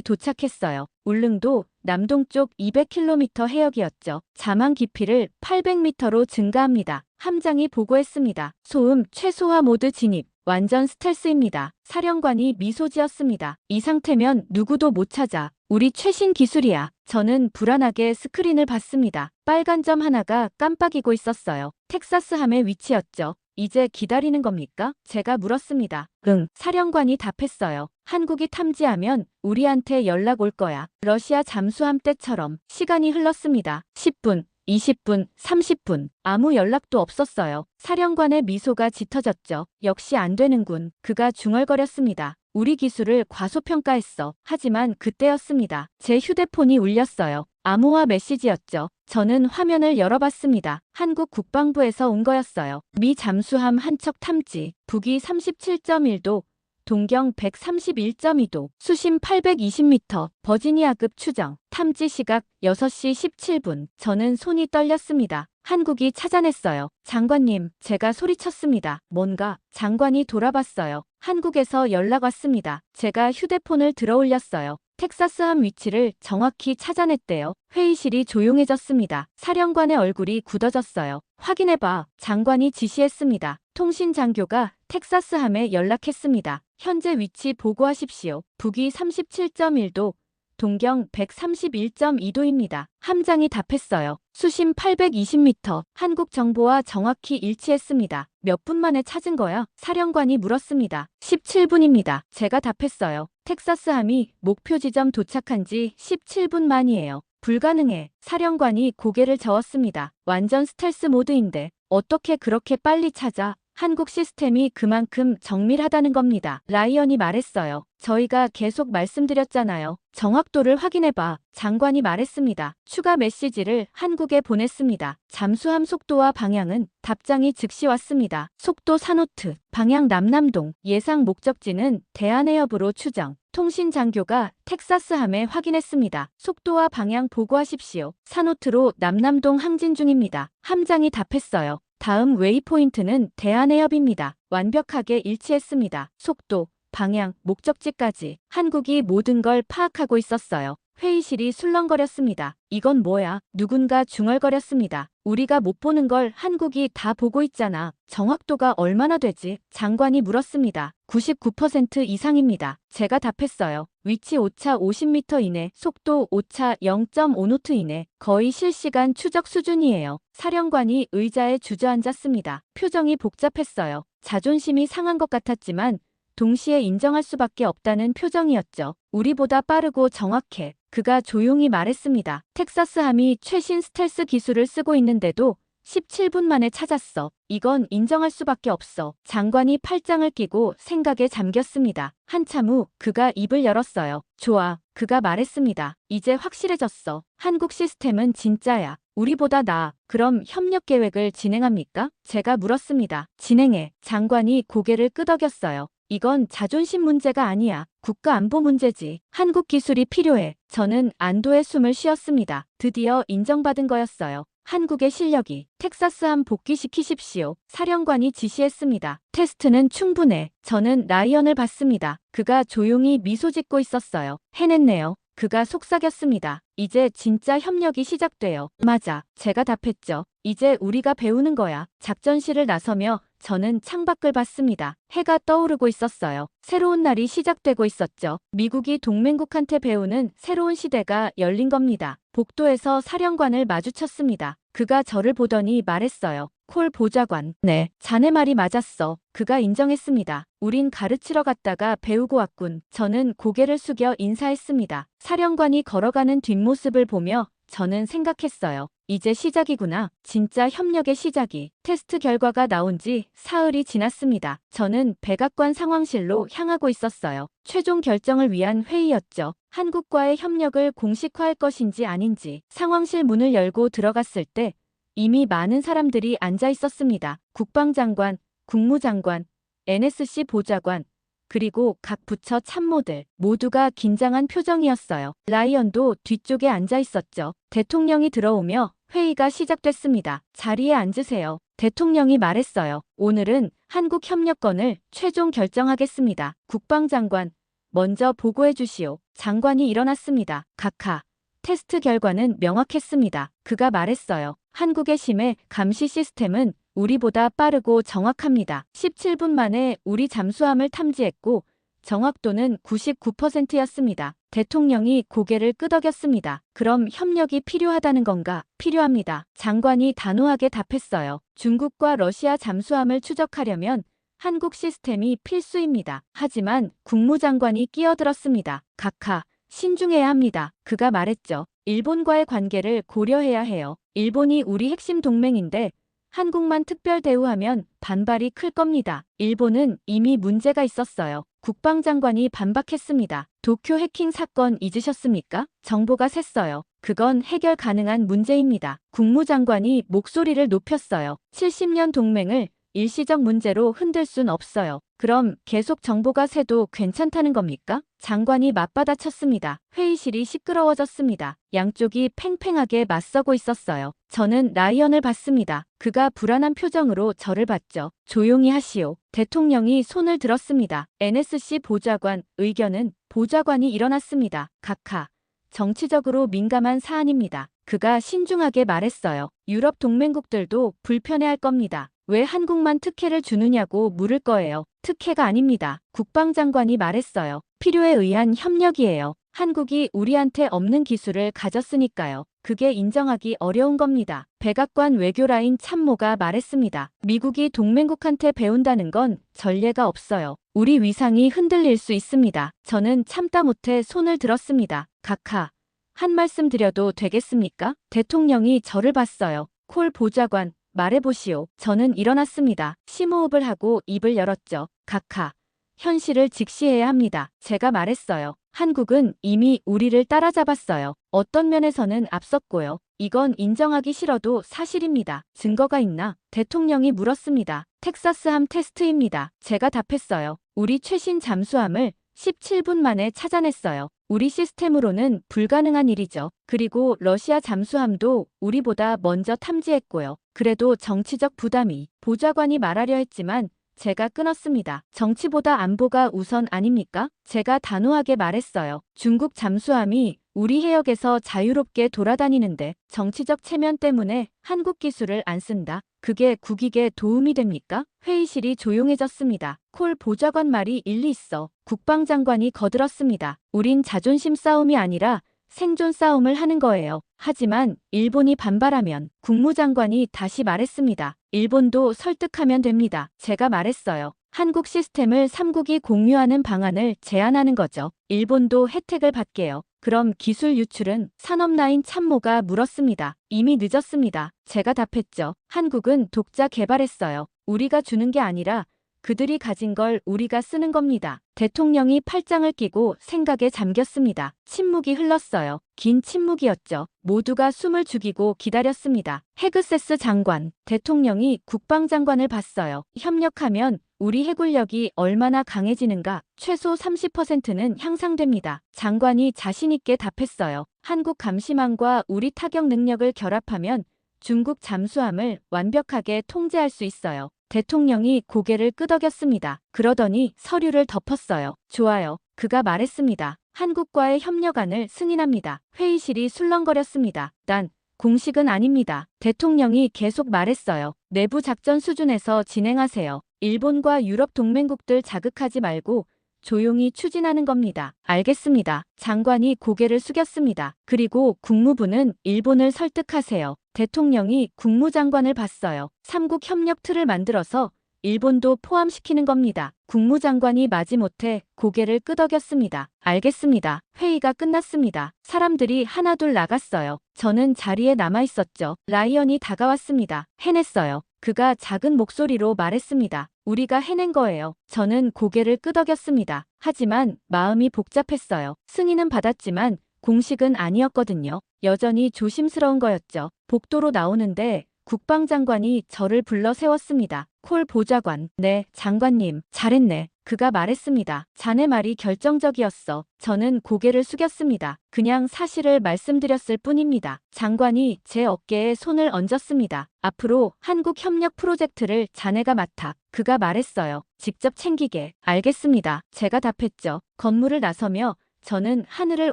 도착했어요. 울릉도 남동쪽 200km 해역이었죠. 잠항 깊이를 800m로 증가합니다. 함장이 보고했습니다. 소음 최소화 모드 진입. 완전 스텔스입니다. 사령관이 미소 지었습니다. 이 상태면 누구도 못 찾아. 우리 최신 기술이야. 저는 불안하게 스크린을 봤습니다. 빨간 점 하나가 깜빡이고 있었어요. 텍사스함의 위치였죠. 이제 기다리는 겁니까? 제가 물었습니다. 응. 사령관이 답했어요. 한국이 탐지하면 우리한테 연락 올 거야. 러시아 잠수함 때처럼. 시간이 흘렀습니다. 10분. 20분, 30분. 아무 연락도 없었어요. 사령관의 미소가 짙어졌죠. 역시 안 되는군. 그가 중얼거렸습니다. 우리 기술을 과소평가했어. 하지만 그때였습니다. 제 휴대폰이 울렸어요. 암호화 메시지였죠. 저는 화면을 열어봤습니다. 한국 국방부에서 온 거였어요. 미 잠수함 한 척 탐지. 북위 37.1도. 동경 131.2도, 수심 820m, 버지니아급 추정, 탐지 시각 6시 17분. 저는 손이 떨렸습니다. 한국이 찾아냈어요. 장관님, 제가 소리쳤습니다. 뭔가? 장관이 돌아봤어요. 한국에서 연락 왔습니다. 제가 휴대폰을 들어 올렸어요. 텍사스함 위치를 정확히 찾아냈대요. 회의실이 조용해졌습니다. 사령관의 얼굴이 굳어졌어요. 확인해봐. 장관이 지시했습니다. 통신 장교가 텍사스함에 연락했습니다. 현재 위치 보고하십시오. 북위 37.1도, 동경 131.2도입니다. 함장이 답했어요. 수심 820m. 한국 정보와 정확히 일치했습니다. 몇 분 만에 찾은 거야? 사령관이 물었습니다. 17분입니다. 제가 답했어요. 텍사스함이 목표 지점 도착한 지 17분 만이에요. 불가능해. 사령관이 고개를 저었습니다. 완전 스텔스 모드인데 어떻게 그렇게 빨리 찾아? 한국 시스템이 그만큼 정밀하다는 겁니다. 라이언이 말했어요. 저희가 계속 말씀드렸잖아요. 정확도를 확인해봐. 장관이 말했습니다. 추가 메시지를 한국에 보냈습니다. 잠수함 속도와 방향은 답장이 즉시 왔습니다. 속도 사노트, 방향 남남동, 예상 목적지는 대한해협으로 추정. 통신 장교가 텍사스함에 확인했습니다. 속도와 방향 보고하십시오. 사노트로 남남동 항진 중입니다. 함장이 답했어요. 다음 웨이포인트는 대한해협입니다. 완벽하게 일치했습니다. 속도, 방향, 목적지까지. 한국이 모든 걸 파악하고 있었어요. 회의실이 술렁거렸습니다. 이건 뭐야? 누군가 중얼거렸습니다. 우리가 못 보는 걸 한국이 다 보고 있잖아. 정확도가 얼마나 되지? 장관이 물었습니다. 99% 이상입니다. 제가 답했어요. 위치 오차 50m 이내, 속도 오차 0.5노트 이내. 거의 실시간 추적 수준이에요. 사령관이 의자에 주저앉았습니다. 표정이 복잡했어요. 자존심이 상한 것 같았지만 동시에 인정할 수밖에 없다는 표정이었죠. 우리보다 빠르고 정확해. 그가 조용히 말했습니다. 텍사스함이 최신 스텔스 기술을 쓰고 있는데도 17분 만에 찾았어. 이건 인정할 수밖에 없어. 장관이 팔짱을 끼고 생각에 잠겼습니다. 한참 후 그가 입을 열었어요. 좋아. 그가 말했습니다. 이제 확실해졌어. 한국 시스템은 진짜야. 우리보다 나아. 그럼 협력 계획을 진행합니까? 제가 물었습니다. 진행해. 장관이 고개를 끄덕였어요. 이건 자존심 문제가 아니야. 국가 안보 문제지. 한국 기술이 필요해. 저는 안도의 숨을 쉬었습니다. 드디어 인정받은 거였어요. 한국의 실력이. 텍사스함 복귀시키십시오. 사령관이 지시했습니다. 테스트는 충분해. 저는 라이언을 봤습니다. 그가 조용히 미소 짓고 있었어요. 해냈네요. 그가 속삭였습니다. 이제 진짜 협력이 시작돼요. 맞아. 제가 답했죠. 이제 우리가 배우는 거야. 작전실을 나서며 저는 창밖을 봤습니다. 해가 떠오르고 있었어요. 새로운 날이 시작되고 있었죠. 미국이 동맹국한테 배우는 새로운 시대가 열린 겁니다. 복도에서 사령관을 마주쳤습니다. 그가 저를 보더니 말했어요. 콜 보좌관. 네, 자네 말이 맞았어. 그가 인정했습니다. 우린 가르치러 갔다가 배우고 왔군. 저는 고개를 숙여 인사했습니다. 사령관이 걸어가는 뒷모습을 보며 저는 생각했어요. 이제 시작이구나. 진짜 협력의 시작이. 테스트 결과가 나온 지 사흘이 지났습니다. 저는 백악관 상황실로 향하고 있었어요. 최종 결정을 위한 회의였죠. 한국과의 협력을 공식화할 것인지 아닌지. 상황실 문을 열고 들어갔을 때 이미 많은 사람들이 앉아 있었습니다. 국방장관, 국무장관, NSC 보좌관, 그리고 각 부처 참모들 모두가 긴장한 표정이었어요. 라이언도 뒤쪽에 앉아 있었죠. 대통령이 들어오며 회의가 시작됐습니다. 자리에 앉으세요. 대통령이 말했어요. 오늘은 한국 협력권을 최종 결정하겠습니다. 국방장관, 먼저 보고해 주시오. 장관이 일어났습니다. 각하, 테스트 결과는 명확했습니다. 그가 말했어요. 한국의 심해 감시 시스템은 우리보다 빠르고 정확합니다. 17분 만에 우리 잠수함을 탐지했고 정확도는 99%였습니다. 대통령이 고개를 끄덕였습니다. 그럼 협력이 필요하다는 건가? 필요합니다. 장관이 단호하게 답했어요. 중국과 러시아 잠수함을 추적하려면 한국 시스템이 필수입니다. 하지만 국무장관이 끼어들었습니다. 각하, 신중해야 합니다. 그가 말했죠. 일본과의 관계를 고려해야 해요. 일본이 우리 핵심 동맹인데 한국만 특별 대우하면 반발이 클 겁니다. 일본은 이미 문제가 있었어요. 국방장관이 반박했습니다. 도쿄 해킹 사건 잊으셨습니까? 정보가 샜어요. 그건 해결 가능한 문제입니다. 국무장관이 목소리를 높였어요. 70년 동맹을 일시적 문제로 흔들 순 없어요. 그럼 계속 정보가 새도 괜찮다는 겁니까? 장관이 맞받아쳤습니다. 회의실이 시끄러워졌습니다. 양쪽이 팽팽하게 맞서고 있었어요. 저는 라이언을 봤습니다. 그가 불안한 표정으로 저를 봤죠. 조용히 하시오. 대통령이 손을 들었습니다. NSC 보좌관, 의견은? 보좌관이 일어났습니다. 각하, 정치적으로 민감한 사안입니다. 그가 신중하게 말했어요. 유럽 동맹국들도 불편해할 겁니다. 왜 한국만 특혜를 주느냐고 물을 거예요. 특혜가 아닙니다. 국방장관이 말했어요. 필요에 의한 협력이에요. 한국이 우리한테 없는 기술을 가졌으니까요. 그게 인정하기 어려운 겁니다. 백악관 외교라인 참모가 말했습니다. 미국이 동맹국한테 배운다는 건 전례가 없어요. 우리 위상이 흔들릴 수 있습니다. 저는 참다 못해 손을 들었습니다. 각하, 한 말씀 드려도 되겠습니까? 대통령이 저를 봤어요. 콜 보좌관, 말해보시오. 저는 일어났습니다. 심호흡을 하고 입을 열었죠. 각하, 현실을 직시해야 합니다. 제가 말했어요. 한국은 이미 우리를 따라잡았어요. 어떤 면에서는 앞섰고요. 이건 인정하기 싫어도 사실입니다. 증거가 있나? 대통령이 물었습니다. 텍사스함 테스트입니다. 제가 답했어요. 우리 최신 잠수함을 17분 만에 찾아냈어요. 우리 시스템으로는 불가능한 일이죠. 그리고 러시아 잠수함도 우리보다 먼저 탐지했고요. 그래도 정치적 부담이. 보좌관이 말하려 했지만 제가 끊었습니다. 정치보다 안보가 우선 아닙니까? 제가 단호하게 말했어요. 중국 잠수함이 우리 해역에서 자유롭게 돌아다니는데 정치적 체면 때문에 한국 기술을 안 쓴다. 그게 국익에 도움이 됩니까? 회의실이 조용해졌습니다. 콜 보좌관 말이 일리 있어. 국방장관이 거들었습니다. 우린 자존심 싸움이 아니라 생존 싸움을 하는 거예요. 하지만 일본이 반발하면. 국무장관이 다시 말했습니다. 일본도 설득하면 됩니다. 제가 말했어요. 한국 시스템을 3국이 공유하는 방안을 제안하는 거죠. 일본도 혜택을 받게요. 그럼 기술 유출은 산업라인 참모가 물었습니다. 이미 늦었습니다. 제가 답했죠. 한국은 독자 개발했어요. 우리가 주는 게 아니라 그들이 가진 걸 우리가 쓰는 겁니다. 대통령이 팔짱을 끼고 생각에 잠겼습니다. 침묵이 흘렀어요. 긴 침묵이었죠. 모두가 숨을 죽이고 기다렸습니다. 헤그세스 장관, 대통령이 국방장관을 봤어요. 협력하면 우리 해군력이 얼마나 강해지는가? 최소 30%는 향상됩니다. 장관이 자신있게 답했어요. 한국 감시망과 우리 타격 능력을 결합하면 중국 잠수함을 완벽하게 통제할 수 있어요. 대통령이 고개를 끄덕였습니다. 그러더니 서류를 덮었어요. 좋아요. 그가 말했습니다. 한국과의 협력안을 승인합니다. 회의실이 술렁거렸습니다. 단, 공식은 아닙니다. 대통령이 계속 말했어요. 내부 작전 수준에서 진행하세요. 일본과 유럽 동맹국들 자극하지 말고 조용히 추진하는 겁니다. 알겠습니다. 장관이 고개를 숙였습니다. 그리고 국무부는 일본을 설득하세요. 대통령이 국무장관을 봤어요. 3국 협력 틀을 만들어서 일본도 포함시키는 겁니다. 국무장관이 마지못해 고개를 끄덕였습니다. 알겠습니다. 회의가 끝났습니다. 사람들이 하나둘 나갔어요. 저는 자리에 남아있었죠. 라이언이 다가왔습니다. 해냈어요. 그가 작은 목소리로 말했습니다. 우리가 해낸 거예요. 저는 고개를 끄덕였습니다. 하지만 마음이 복잡했어요. 승인은 받았지만 공식은 아니었거든요. 여전히 조심스러운 거였죠. 복도로 나오는데 국방장관이 저를 불러 세웠습니다. 콜 보좌관, 네, 장관님, 잘했네. 그가 말했습니다. 자네 말이 결정적이었어. 저는 고개를 숙였습니다. 그냥 사실을 말씀드렸을 뿐입니다. 장관이 제 어깨에 손을 얹었습니다. 앞으로 한국 협력 프로젝트를 자네가 맡아. 그가 말했어요. 직접 챙기게. 알겠습니다. 제가 답했죠. 건물을 나서며 저는 하늘을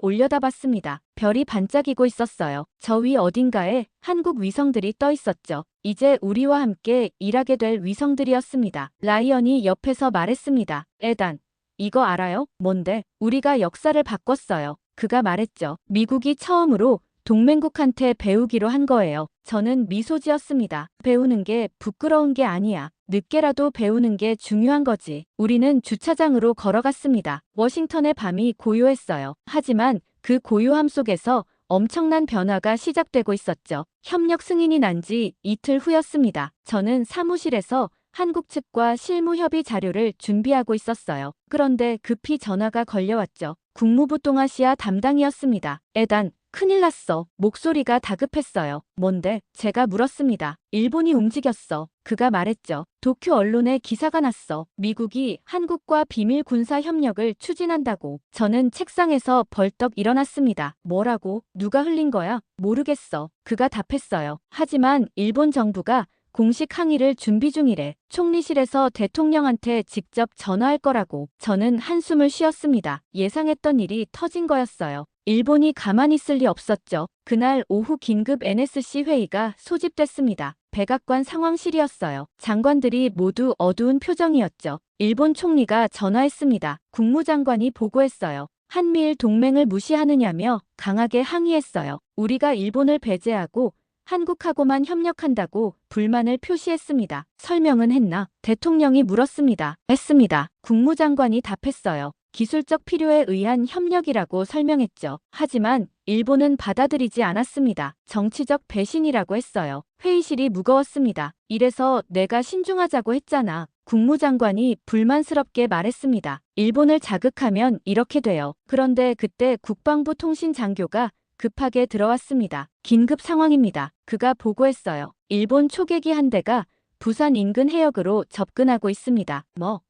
올려다봤습니다. 별이 반짝이고 있었어요. 저 위 어딘가에 한국 위성들이 떠 있었죠. 이제 우리와 함께 일하게 될 위성들이었습니다. 라이언이 옆에서 말했습니다. 에단, 이거 알아요? 뭔데? 우리가 역사를 바꿨어요. 그가 말했죠. 미국이 처음으로 동맹국한테 배우기로 한 거예요. 저는 미소 지었습니다. 배우는 게 부끄러운 게 아니야. 늦게라도 배우는 게 중요한 거지. 우리는 주차장으로 걸어갔습니다. 워싱턴의 밤이 고요했어요. 하지만 그 고요함 속에서 엄청난 변화가 시작되고 있었죠. 협력 승인이 난 지 이틀 후였습니다. 저는 사무실에서 한국 측과 실무 협의 자료를 준비하고 있었어요. 그런데 급히 전화가 걸려왔죠. 국무부 동아시아 담당이었습니다. 에단, 큰일 났어. 목소리가 다급했어요. 뭔데? 제가 물었습니다. 일본이 움직였어. 그가 말했죠. 도쿄 언론에 기사가 났어. 미국이 한국과 비밀 군사 협력을 추진한다고. 저는 책상에서 벌떡 일어났습니다. 뭐라고? 누가 흘린 거야? 모르겠어. 그가 답했어요. 하지만 일본 정부가 공식 항의를 준비 중이래. 총리실에서 대통령한테 직접 전화할 거라고. 저는 한숨을 쉬었습니다. 예상했던 일이 터진 거였어요. 일본이 가만히 있을 리 없었죠. 그날 오후 긴급 NSC 회의가 소집됐습니다. 백악관 상황실이었어요. 장관들이 모두 어두운 표정이었죠. 일본 총리가 전화했습니다. 국무장관이 보고했어요. 한미일 동맹을 무시하느냐며 강하게 항의했어요. 우리가 일본을 배제하고 한국하고만 협력한다고 불만을 표시했습니다. 설명은 했나? 대통령이 물었습니다. 했습니다. 국무장관이 답했어요. 기술적 필요에 의한 협력이라고 설명했죠. 하지만 일본은 받아들이지 않았습니다. 정치적 배신이라고 했어요. 회의실이 무거웠습니다. 이래서 내가 신중하자고 했잖아. 국무장관이 불만스럽게 말했습니다. 일본을 자극하면 이렇게 돼요. 그런데 그때 국방부 통신장교가 급하게 들어왔습니다. 긴급 상황입니다. 그가 보고했어요. 일본 초계기 한 대가 부산 인근 해역으로 접근하고 있습니다.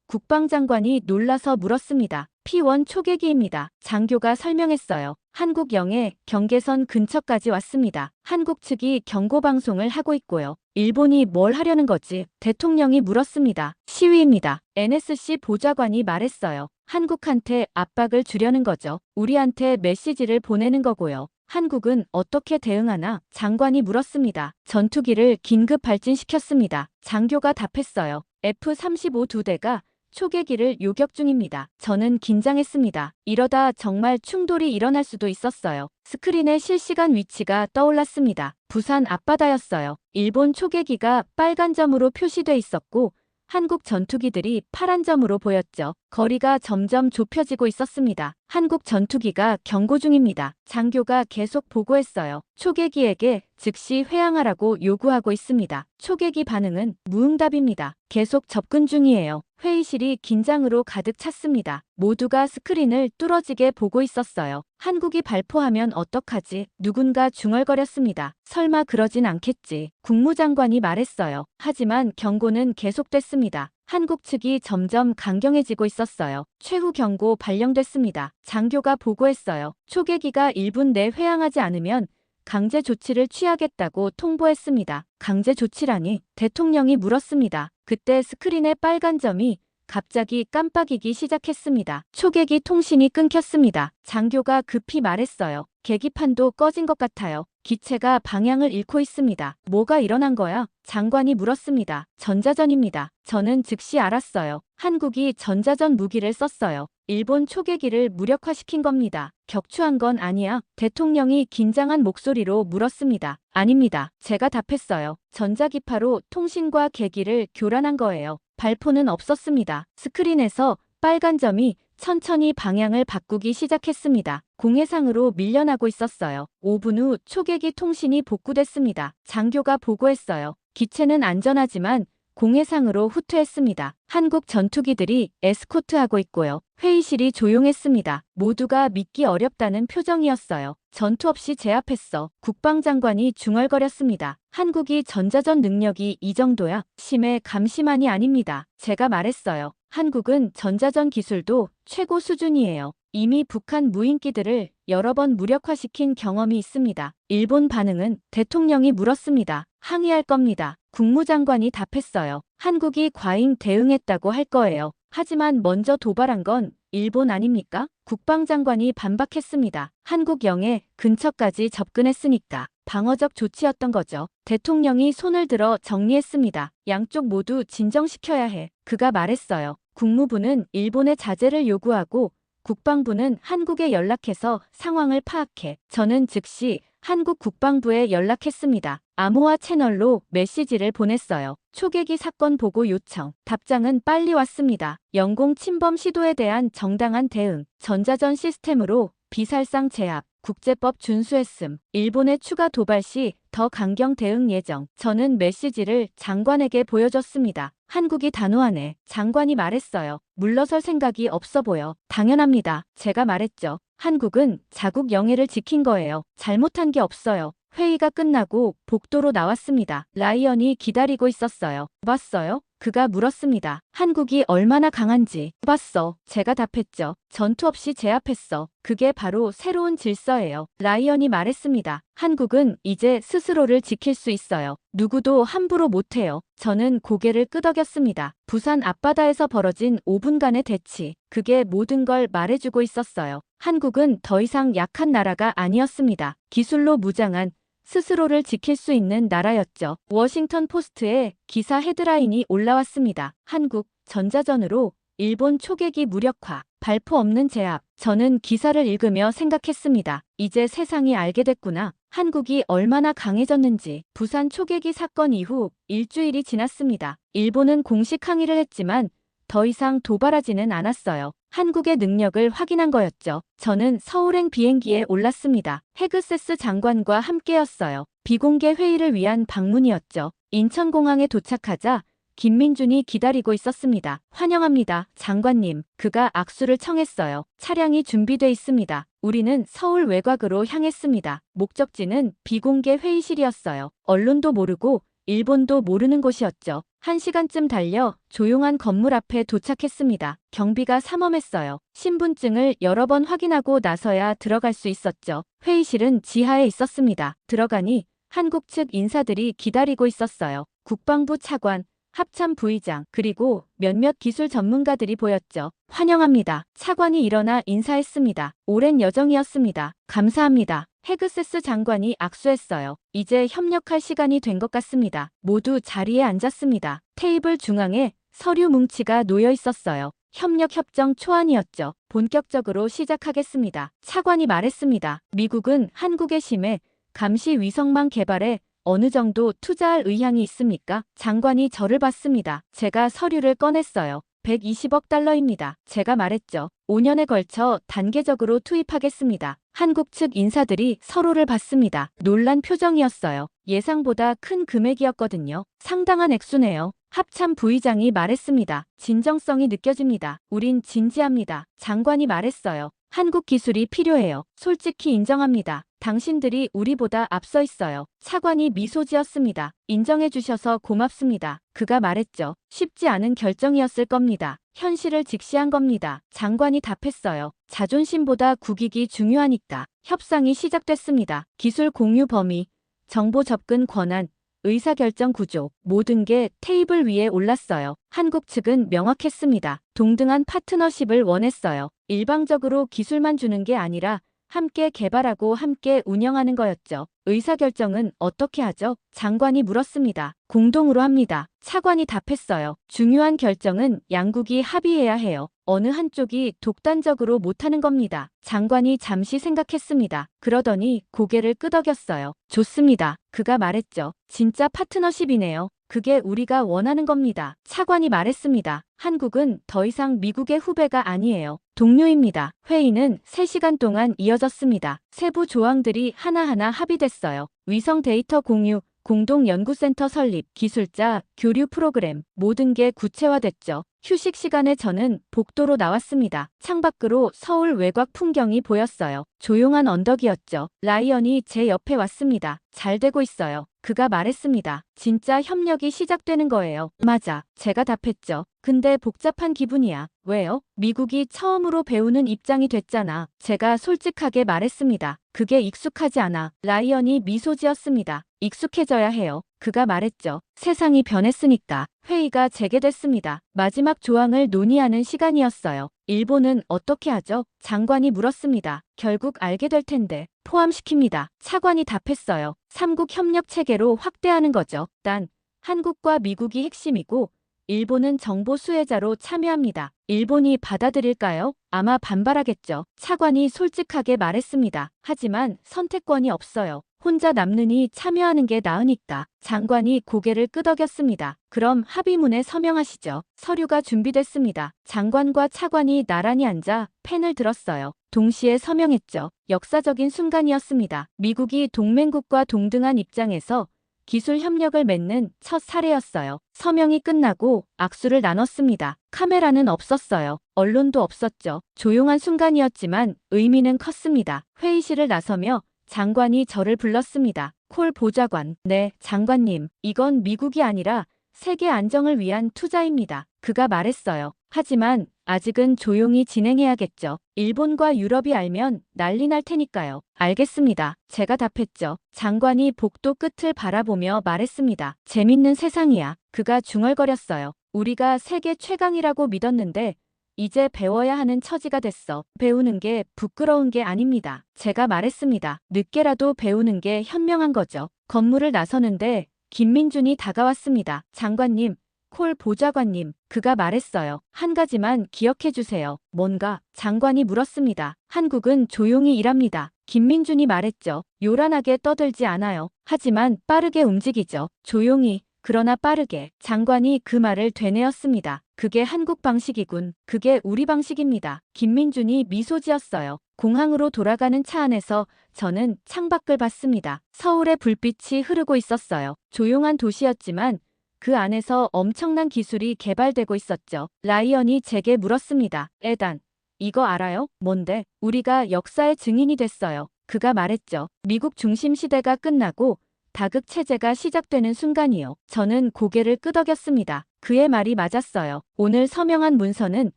국방장관이 놀라서 물었습니다. P1 초계기입니다. 장교가 설명했어요. 한국 영해 경계선 근처까지 왔습니다. 한국 측이 경고방송을 하고 있고요. 일본이 뭘 하려는 거지? 대통령이 물었습니다. 시위입니다. NSC 보좌관이 말했어요. 한국한테 압박을 주려는 거죠. 우리한테 메시지를 보내는 거고요. 한국은 어떻게 대응하나? 장관이 물었습니다. 전투기를 긴급 발진시켰습니다. 장교가 답했어요. F-35 2대가 초계기를 요격 중입니다. 저는 긴장했습니다. 이러다 정말 충돌이 일어날 수도 있었어요. 스크린에 실시간 위치가 떠올랐습니다. 부산 앞바다였어요. 일본 초계기가 빨간 점으로 표시돼 있었고 한국 전투기들이 파란 점으로 보였죠. 거리가 점점 좁혀지고 있었습니다. 한국 전투기가 경고 중입니다. 장교가 계속 보고했어요. 초계기에게 즉시 회항하라고 요구하고 있습니다. 초계기 반응은 무응답입니다. 계속 접근 중이에요. 회의실이 긴장으로 가득 찼습니다. 모두가 스크린을 뚫어지게 보고 있었어요. 한국이 발포하면 어떡하지? 누군가 중얼거렸습니다. 설마 그러진 않겠지. 국무장관이 말했어요. 하지만 경고는 계속됐습니다. 한국 측이 점점 강경해지고 있었어요. 최후 경고 발령됐습니다. 장교가 보고했어요. 초계기가 1분 내 회항하지 않으면 강제 조치를 취하겠다고 통보했습니다. 강제 조치라니? 대통령이 물었습니다. 그때 스크린의 빨간 점이 갑자기 깜빡이기 시작했습니다. 초계기 통신이 끊겼습니다. 장교가 급히 말했어요. 계기판도 꺼진 것 같아요. 기체가 방향을 잃고 있습니다. 뭐가 일어난 거야? 장관이 물었습니다. 전자전입니다. 저는 즉시 알았어요. 한국이 전자전 무기를 썼어요. 일본 초계기를 무력화시킨 겁니다. 격추한 건 아니야? 대통령이 긴장한 목소리로 물었습니다. 아닙니다. 제가 답했어요. 전자기파로 통신과 계기를 교란한 거예요. 발포는 없었습니다. 스크린에서 빨간 점이 천천히 방향을 바꾸기 시작했습니다. 공해상으로 밀려나고 있었어요. 5분 후 초계기 통신이 복구됐습니다. 장교가 보고했어요. 기체는 안전하지만 공해상으로 후퇴했습니다. 한국 전투기들이 에스코트하고 있고요. 회의실이 조용했습니다. 모두가 믿기 어렵다는 표정이었어요. 전투 없이 제압했어. 국방장관이 중얼거렸습니다. 한국이 전자전 능력이 이 정도야? 심해 감시만이 아닙니다. 제가 말했어요. 한국은 전자전 기술도 최고 수준이에요. 이미 북한 무인기들을 여러 번 무력화시킨 경험이 있습니다. 일본 반응은? 대통령이 물었습니다. 항의할 겁니다. 국무장관이 답했어요. 한국이 과잉 대응했다고 할 거예요. 하지만 먼저 도발한 건 일본 아닙니까? 국방장관이 반박했습니다. 한국 영해 근처까지 접근했으니까 방어적 조치였던 거죠. 대통령이 손을 들어 정리했습니다. 양쪽 모두 진정시켜야 해. 그가 말했어요. 국무부는 일본의 자제를 요구하고 국방부는 한국에 연락해서 상황을 파악해. 저는 즉시 한국 국방부에 연락했습니다. 암호화 채널로 메시지를 보냈어요. 초계기 사건 보고 요청. 답장은 빨리 왔습니다. 영공 침범 시도에 대한 정당한 대응. 전자전 시스템으로 비살상 제압. 국제법 준수했음. 일본의 추가 도발 시 더 강경 대응 예정. 저는 메시지를 장관에게 보여줬습니다. 한국이 단호하네. 장관이 말했어요. 물러설 생각이 없어 보여. 당연합니다. 제가 말했죠. 한국은 자국 영해를 지킨 거예요. 잘못한 게 없어요. 회의가 끝나고 복도로 나왔습니다. 라이언이 기다리고 있었어요. 봤어요? 그가 물었습니다. 한국이 얼마나 강한지. 봤어. 제가 답했죠. 전투 없이 제압했어. 그게 바로 새로운 질서예요. 라이언이 말했습니다. 한국은 이제 스스로를 지킬 수 있어요. 누구도 함부로 못해요. 저는 고개를 끄덕였습니다. 부산 앞바다에서 벌어진 5분간의 대치. 그게 모든 걸 말해주고 있었어요. 한국은 더 이상 약한 나라가 아니었습니다. 기술로 무장한 스스로를 지킬 수 있는 나라였죠. 워싱턴 포스트에 기사 헤드라인이 올라왔습니다. 한국 전자전으로 일본 초계기 무력화, 발포 없는 제압. 저는 기사를 읽으며 생각했습니다. 이제 세상이 알게 됐구나. 한국이 얼마나 강해졌는지. 부산 초계기 사건 이후 일주일이 지났습니다. 일본은 공식 항의를 했지만 더 이상 도발하지는 않았어요. 한국의 능력을 확인한 거였죠. 저는 서울행 비행기에 올랐습니다. 헤그세스 장관과 함께였어요. 비공개 회의를 위한 방문이었죠. 인천공항에 도착하자 김민준이 기다리고 있었습니다. 환영합니다, 장관님. 그가 악수를 청했어요. 차량이 준비돼 있습니다. 우리는 서울 외곽으로 향했습니다. 목적지는 비공개 회의실이었어요. 언론도 모르고 일본도 모르는 곳이었죠. 1시간쯤 달려 조용한 건물 앞에 도착했습니다. 경비가 삼엄했어요. 신분증을 여러 번 확인하고 나서야 들어갈 수 있었죠. 회의실은 지하에 있었습니다. 들어가니 한국 측 인사들이 기다리고 있었어요. 국방부 차관, 합참 부의장, 그리고 몇몇 기술 전문가들이 보였죠. 환영합니다. 차관이 일어나 인사했습니다. 오랜 여정이었습니다. 감사합니다. 헤그세스 장관이 악수했어요. 이제 협력할 시간이 된 것 같습니다. 모두 자리에 앉았습니다. 테이블 중앙에 서류 뭉치가 놓여 있었어요. 협력협정 초안이었죠. 본격적으로 시작하겠습니다. 차관이 말했습니다. 미국은 한국의 심해 감시 위성망 개발에 어느 정도 투자할 의향이 있습니까? 장관이 저를 봤습니다. 제가 서류를 꺼냈어요. 120억 달러입니다. 제가 말했죠. 5년에 걸쳐 단계적으로 투입하겠습니다. 한국 측 인사들이 서로를 봤습니다. 놀란 표정이었어요. 예상보다 큰 금액이었거든요. 상당한 액수네요. 합참 부의장이 말했습니다. 진정성이 느껴집니다. 우린 진지합니다. 장관이 말했어요. 한국 기술이 필요해요. 솔직히 인정합니다. 당신들이 우리보다 앞서 있어요. 차관이 미소 지었습니다. 인정해 주셔서 고맙습니다. 그가 말했죠. 쉽지 않은 결정이었을 겁니다. 현실을 직시한 겁니다. 장관이 답했어요. 자존심보다 국익이 중요하니까. 협상이 시작됐습니다. 기술 공유 범위, 정보 접근 권한, 의사결정 구조, 모든 게 테이블 위에 올랐어요. 한국 측은 명확했습니다. 동등한 파트너십을 원했어요. 일방적으로 기술만 주는 게 아니라 함께 개발하고 함께 운영하는 거였죠. 의사결정은 어떻게 하죠? 장관이 물었습니다. 공동으로 합니다. 차관이 답했어요. 중요한 결정은 양국이 합의해야 해요. 어느 한쪽이 독단적으로 못하는 겁니다. 장관이 잠시 생각했습니다. 그러더니 고개를 끄덕였어요. 좋습니다. 그가 말했죠. 진짜 파트너십이네요. 그게 우리가 원하는 겁니다. 차관이 말했습니다. 한국은 더 이상 미국의 후배가 아니에요. 동료입니다. 회의는 3시간 동안 이어졌습니다. 세부 조항들이 하나하나 합의됐어요. 위성 데이터 공유, 공동연구센터 설립, 기술자, 교류 프로그램, 모든 게 구체화됐죠. 휴식 시간에 저는 복도로 나왔습니다. 창밖으로 서울 외곽 풍경이 보였어요. 조용한 언덕이었죠. 라이언이 제 옆에 왔습니다. 잘 되고 있어요. 그가 말했습니다. 진짜 협력이 시작되는 거예요. 맞아. 제가 답했죠. 근데 복잡한 기분이야. 왜요? 미국이 처음으로 배우는 입장이 됐잖아. 제가 솔직하게 말했습니다. 그게 익숙하지 않아. 라이언이 미소 지었습니다. 익숙해져야 해요. 그가 말했죠. 세상이 변했으니까. 회의가 재개됐습니다. 마지막 조항을 논의하는 시간이었어요. 일본은 어떻게 하죠? 장관이 물었습니다. 결국 알게 될 텐데. 포함시킵니다. 차관이 답했어요. 3국 협력 체계로 확대하는 거죠. 단, 한국과 미국이 핵심이고 일본은 정보 수혜자로 참여합니다. 일본이 받아들일까요? 아마 반발하겠죠. 차관이 솔직하게 말했습니다. 하지만 선택권이 없어요. 혼자 남느니 참여하는 게 나으니까. 장관이 고개를 끄덕였습니다. 그럼 합의문에 서명하시죠. 서류가 준비됐습니다. 장관과 차관이 나란히 앉아 펜을 들었어요. 동시에 서명했죠. 역사적인 순간이었습니다. 미국이 동맹국과 동등한 입장에서 기술 협력을 맺는 첫 사례였어요. 서명이 끝나고 악수를 나눴습니다. 카메라는 없었어요. 언론도 없었죠. 조용한 순간이었지만 의미는 컸습니다. 회의실을 나서며 장관이 저를 불렀습니다. 콜 보좌관. 네, 장관님. 이건 미국이 아니라 세계 안정을 위한 투자입니다. 그가 말했어요. 하지만 아직은 조용히 진행해야겠죠. 일본과 유럽이 알면 난리 날 테니까요. 알겠습니다. 제가 답했죠. 장관이 복도 끝을 바라보며 말했습니다. 재밌는 세상이야. 그가 중얼거렸어요. 우리가 세계 최강이라고 믿었는데 이제 배워야 하는 처지가 됐어. 배우는 게 부끄러운 게 아닙니다. 제가 말했습니다. 늦게라도 배우는 게 현명한 거죠. 건물을 나서는데 김민준이 다가왔습니다. 장관님, 콜 보좌관님, 그가 말했어요. 한 가지만 기억해 주세요. 뭔가? 장관이 물었습니다. 한국은 조용히 일합니다. 김민준이 말했죠. 요란하게 떠들지 않아요. 하지만 빠르게 움직이죠. 조용히, 그러나 빠르게. 장관이 그 말을 되뇌었습니다. 그게 한국 방식이군. 그게 우리 방식입니다. 김민준이 미소 지었어요. 공항으로 돌아가는 차 안에서 저는 창밖을 봤습니다. 서울의 불빛이 흐르고 있었어요. 조용한 도시였지만 그 안에서 엄청난 기술이 개발되고 있었죠. 라이언이 제게 물었습니다. 에단, 이거 알아요? 뭔데? 우리가 역사의 증인이 됐어요. 그가 말했죠. 미국 중심 시대가 끝나고 다극 체제가 시작되는 순간이요. 저는 고개를 끄덕였습니다. 그의 말이 맞았어요. 오늘 서명한 문서는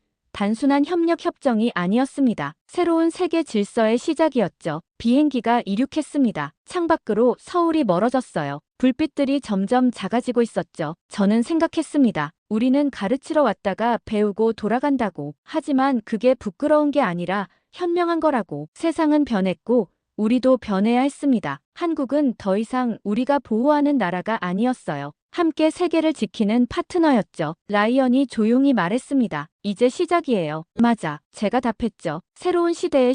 단순한 협력 협정이 아니었습니다. 새로운 세계 질서의 시작이었죠. 비행기가 이륙했습니다. 창밖으로 서울이 멀어졌어요. 불빛들이 점점 작아지고 있었죠. 저는 생각했습니다. 우리는 가르치러 왔다가 배우고 돌아간다고. 하지만 그게 부끄러운 게 아니라 현명한 거라고. 세상은 변했고 우리도 변해야 했습니다. 한국은 더 이상 우리가 보호하는 나라가 아니었어요. 함께 세계를 지키는 파트너였죠. 라이언이 조용히 말했습니다. 이제 시작이에요. 맞아. 제가 답했죠. 새로운 시대의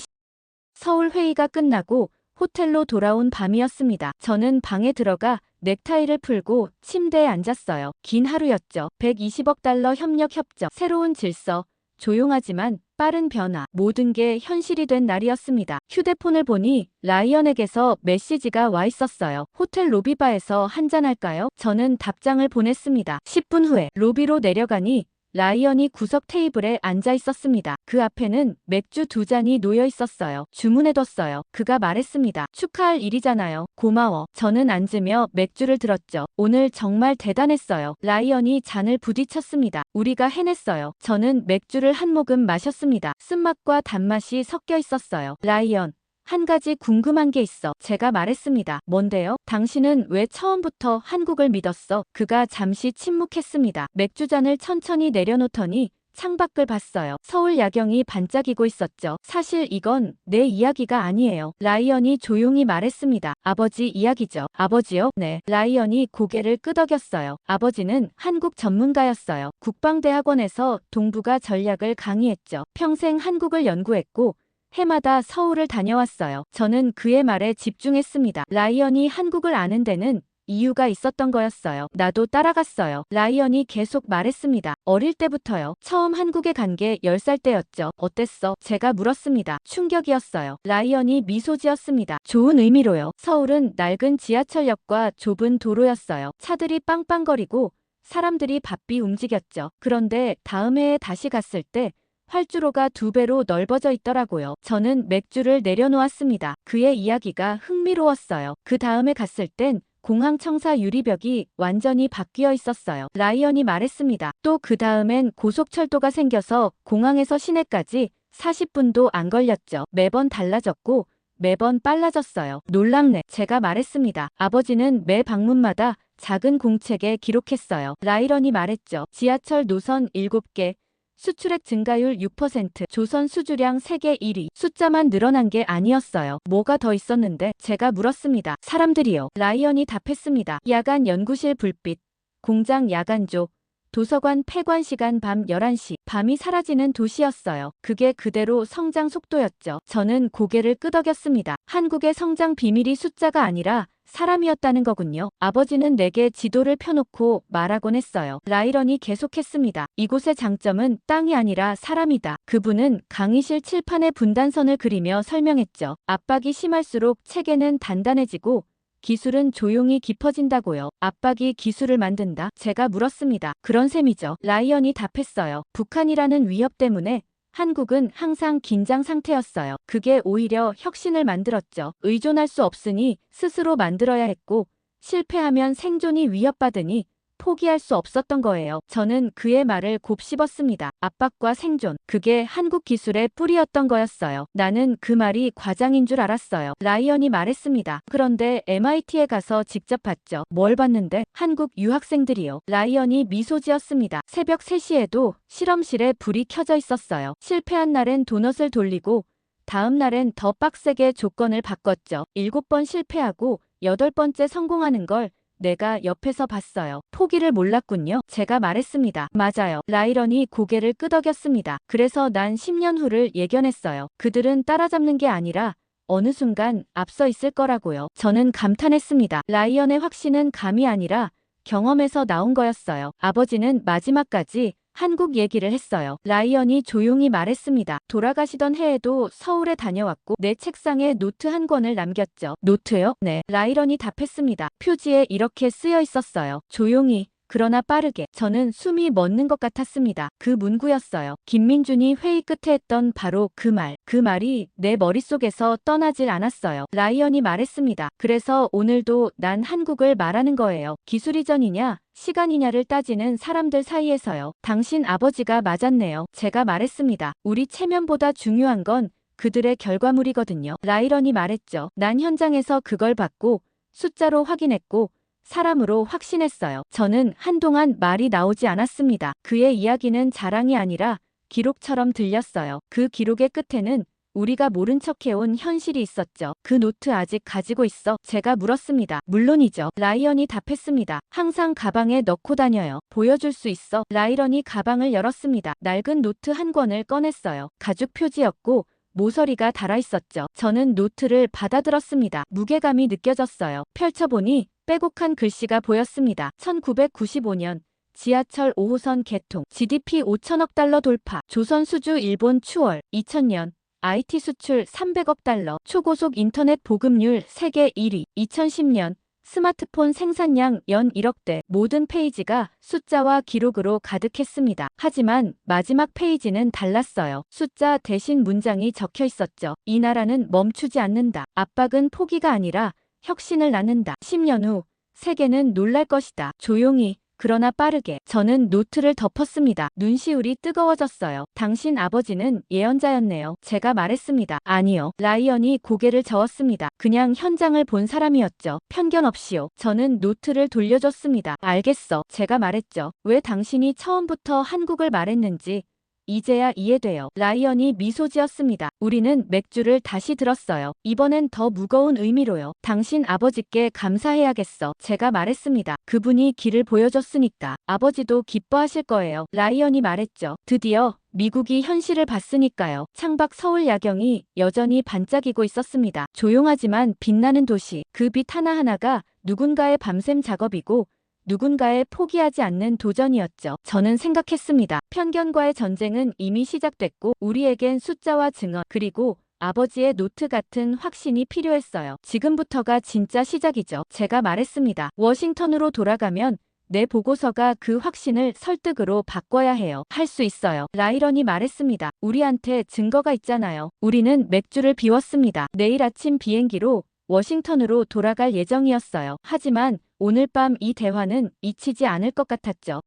서울 회의가 끝나고 호텔로 돌아온 밤이었습니다. 저는 방에 들어가 넥타이를 풀고 침대에 앉았어요. 긴 하루였죠. 120억 달러 협력 협정, 새로운 질서, 조용하지만 빠른 변화, 모든 게 현실이 된 날이었습니다. 휴대폰을 보니 라이언에게서 메시지가 와 있었어요. 호텔 로비바에서 한잔할까요? 저는 답장을 보냈습니다. 10분 후에 로비로 내려가니 라이언이 구석 테이블에 앉아 있었습니다. 그 앞에는 맥주 2잔이 놓여 있었어요. 주문해뒀어요. 그가 말했습니다. 축하할 일이잖아요. 고마워. 저는 앉으며 맥주를 들었죠. 오늘 정말 대단했어요. 라이언이 잔을 부딪혔습니다. 우리가 해냈어요. 저는 맥주를 한 모금 마셨습니다. 쓴맛과 단맛이 섞여 있었어요. 라이언, 한 가지 궁금한 게 있어. 제가 말했습니다. 뭔데요? 당신은 왜 처음부터 한국을 믿었어? 그가 잠시 침묵했습니다. 맥주잔을 천천히 내려놓더니 창밖을 봤어요. 서울 야경이 반짝이고 있었죠. 사실 이건 내 이야기가 아니에요. 라이언이 조용히 말했습니다. 아버지 이야기죠. 아버지요? 네. 라이언이 고개를 끄덕였어요. 아버지는 한국 전문가였어요. 국방대학원에서 동북아 전략을 강의했죠. 평생 한국을 연구했고 해마다 서울을 다녀왔어요. 저는 그의 말에 집중했습니다. 라이언이 한국을 아는 데는 이유가 있었던 거였어요. 나도 따라갔어요. 라이언이 계속 말했습니다. 어릴 때부터요. 처음 한국에 간 게 10살 때였죠. 어땠어? 제가 물었습니다. 충격이었어요. 라이언이 미소 지었습니다. 좋은 의미로요. 서울은 낡은 지하철역과 좁은 도로였어요. 차들이 빵빵거리고 사람들이 바삐 움직였죠. 그런데 다음 해에 다시 갔을 때 활주로가 2배로 넓어져 있더라고요. 저는 맥주를 내려놓았습니다. 그의 이야기가 흥미로웠어요. 그 다음에 갔을 땐 공항 청사 유리벽이 완전히 바뀌어 있었어요. 라이언이 말했습니다. 또 그 다음엔 고속철도가 생겨서 공항에서 시내까지 40분도 안 걸렸죠. 매번 달라졌고 매번 빨라졌어요. 놀랍네. 제가 말했습니다. 아버지는 매 방문마다 작은 공책에 기록했어요. 라이언이 말했죠. 지하철 노선 7개, 수출액 증가율 6%, 조선 수주량 세계 1위. 숫자만 늘어난 게 아니었어요. 뭐가 더 있었는데? 제가 물었습니다. 사람들이요. 라이언이 답했습니다. 야간 연구실 불빛, 공장 야간조, 도서관 폐관 시간 밤 11시. 밤이 사라지는 도시였어요. 그게 그대로 성장 속도였죠. 저는 고개를 끄덕였습니다. 한국의 성장 비밀이 숫자가 아니라 사람이었다는 거군요. 아버지는 내게 지도를 펴놓고 말하곤 했어요. 라이런이 계속했습니다. 이곳의 장점은 땅이 아니라 사람이다. 그분은 강의실 칠판에 분단선을 그리며 설명했죠. 압박이 심할수록 체계는 단단해지고 기술은 조용히 깊어진다고요. 압박이 기술을 만든다? 제가 물었습니다. 그런 셈이죠. 라이언이 답했어요. 북한이라는 위협 때문에 한국은 항상 긴장 상태였어요. 그게 오히려 혁신을 만들었죠. 의존할 수 없으니 스스로 만들어야 했고 실패하면 생존이 위협받으니 포기할 수 없었던 거예요. 저는 그의 말을 곱씹었습니다. 압박과 생존. 그게 한국 기술의 뿌리였던 거였어요. 나는 그 말이 과장인 줄 알았어요. 라이언이 말했습니다. 그런데 MIT에 가서 직접 봤죠. 뭘 봤는데? 한국 유학생들이요. 라이언이 미소 지었습니다. 새벽 3시에도 실험실에 불이 켜져 있었어요. 실패한 날엔 도넛을 돌리고 다음 날엔 더 빡세게 조건을 바꿨죠. 7번 실패하고 8번째 성공하는 걸 내가 옆에서 봤어요. 포기를 몰랐군요. 제가 말했습니다. 맞아요. 라이런이 고개를 끄덕였습니다. 그래서 난 10년 후를 예견했어요. 그들은 따라잡는 게 아니라 어느 순간 앞서 있을 거라고요. 저는 감탄했습니다. 라이언의 확신은 감이 아니라 경험에서 나온 거였어요. 아버지는 마지막까지 한국 얘기를 했어요. 라이언이 조용히 말했습니다. 돌아가시던 해에도 서울에 다녀왔고 내 책상에 노트 한 권을 남겼죠. 노트요? 네. 라이언이 답했습니다. 표지에 이렇게 쓰여 있었어요. 조용히. 그러나 빠르게. 저는 숨이 멎는 것 같았습니다. 그 문구였어요. 김민준이 회의 끝에 했던 바로 그 말. 그 말이 내 머릿속에서 떠나질 않았어요. 라이언이 말했습니다. 그래서 오늘도 난 한국을 말하는 거예요. 기술 이전이냐 시간이냐를 따지는 사람들 사이에서요. 당신 아버지가 맞았네요. 제가 말했습니다. 우리 체면보다 중요한 건 그들의 결과물이거든요. 라이언이 말했죠. 난 현장에서 그걸 봤고 숫자로 확인했고 사람으로 확신했어요. 저는 한동안 말이 나오지 않았습니다. 그의 이야기는 자랑이 아니라 기록처럼 들렸어요. 그 기록의 끝에는 우리가 모른 척 해온 현실이 있었죠. 그 노트 아직 가지고 있어? 제가 물었습니다. 물론이죠. 라이언이 답했습니다. 항상 가방에 넣고 다녀요. 보여줄 수 있어? 라이언이 가방을 열었습니다. 낡은 노트 한 권을 꺼냈어요. 가죽 표지였고 모서리가 달아 있었죠. 저는 노트를 받아들었습니다. 무게감이 느껴졌어요. 펼쳐보니 빼곡한 글씨가 보였습니다. 1995년 지하철 5호선 개통, GDP 5천억 달러 돌파, 조선 수주 일본 추월, 2000년 IT 수출 300억 달러, 초고속 인터넷 보급률 세계 1위, 2010년 스마트폰 생산량 연 1억대, 모든 페이지가 숫자와 기록으로 가득했습니다. 하지만 마지막 페이지는 달랐어요. 숫자 대신 문장이 적혀 있었죠. 이 나라는 멈추지 않는다. 압박은 포기가 아니라 혁신을 낳는다. 10년 후 세계는 놀랄 것이다. 조용히 그러나 빠르게. 저는 노트를 덮었습니다. 눈시울이 뜨거워졌어요. 당신 아버지는 예언자였네요. 제가 말했습니다. 아니요. 라이언이 고개를 저었습니다. 그냥 현장을 본 사람이었죠. 편견 없이요. 저는 노트를 돌려줬습니다. 알겠어. 제가 말했죠. 왜 당신이 처음부터 한국을 말했는지 이제야 이해돼요. 라이언이 미소 지었습니다. 우리는 맥주를 다시 들었어요. 이번엔 더 무거운 의미로요. 당신 아버지께 감사해야겠어. 제가 말했습니다. 그분이 길을 보여줬으니까. 아버지도 기뻐하실 거예요. 라이언이 말했죠. 드디어 미국이 현실을 봤으니까요. 창밖 서울 야경이 여전히 반짝이고 있었습니다. 조용하지만 빛나는 도시. 그 빛 하나하나가 누군가의 밤샘 작업이고 누군가의 포기하지 않는 도전이었죠. 저는 생각했습니다. 편견과의 전쟁은 이미 시작됐고 우리에겐 숫자와 증언 그리고 아버지의 노트 같은 확신이 필요했어요. 지금부터가 진짜 시작이죠. 제가 말했습니다. 워싱턴으로 돌아가면 내 보고서가 그 확신을 설득으로 바꿔야 해요. 할 수 있어요. 라이런이 말했습니다. 우리한테 증거가 있잖아요. 우리는 맥주를 비웠습니다. 내일 아침 비행기로 워싱턴으로 돌아갈 예정이었어요. 하지만 오늘 밤 이 대화는 잊히지 않을 것 같았죠.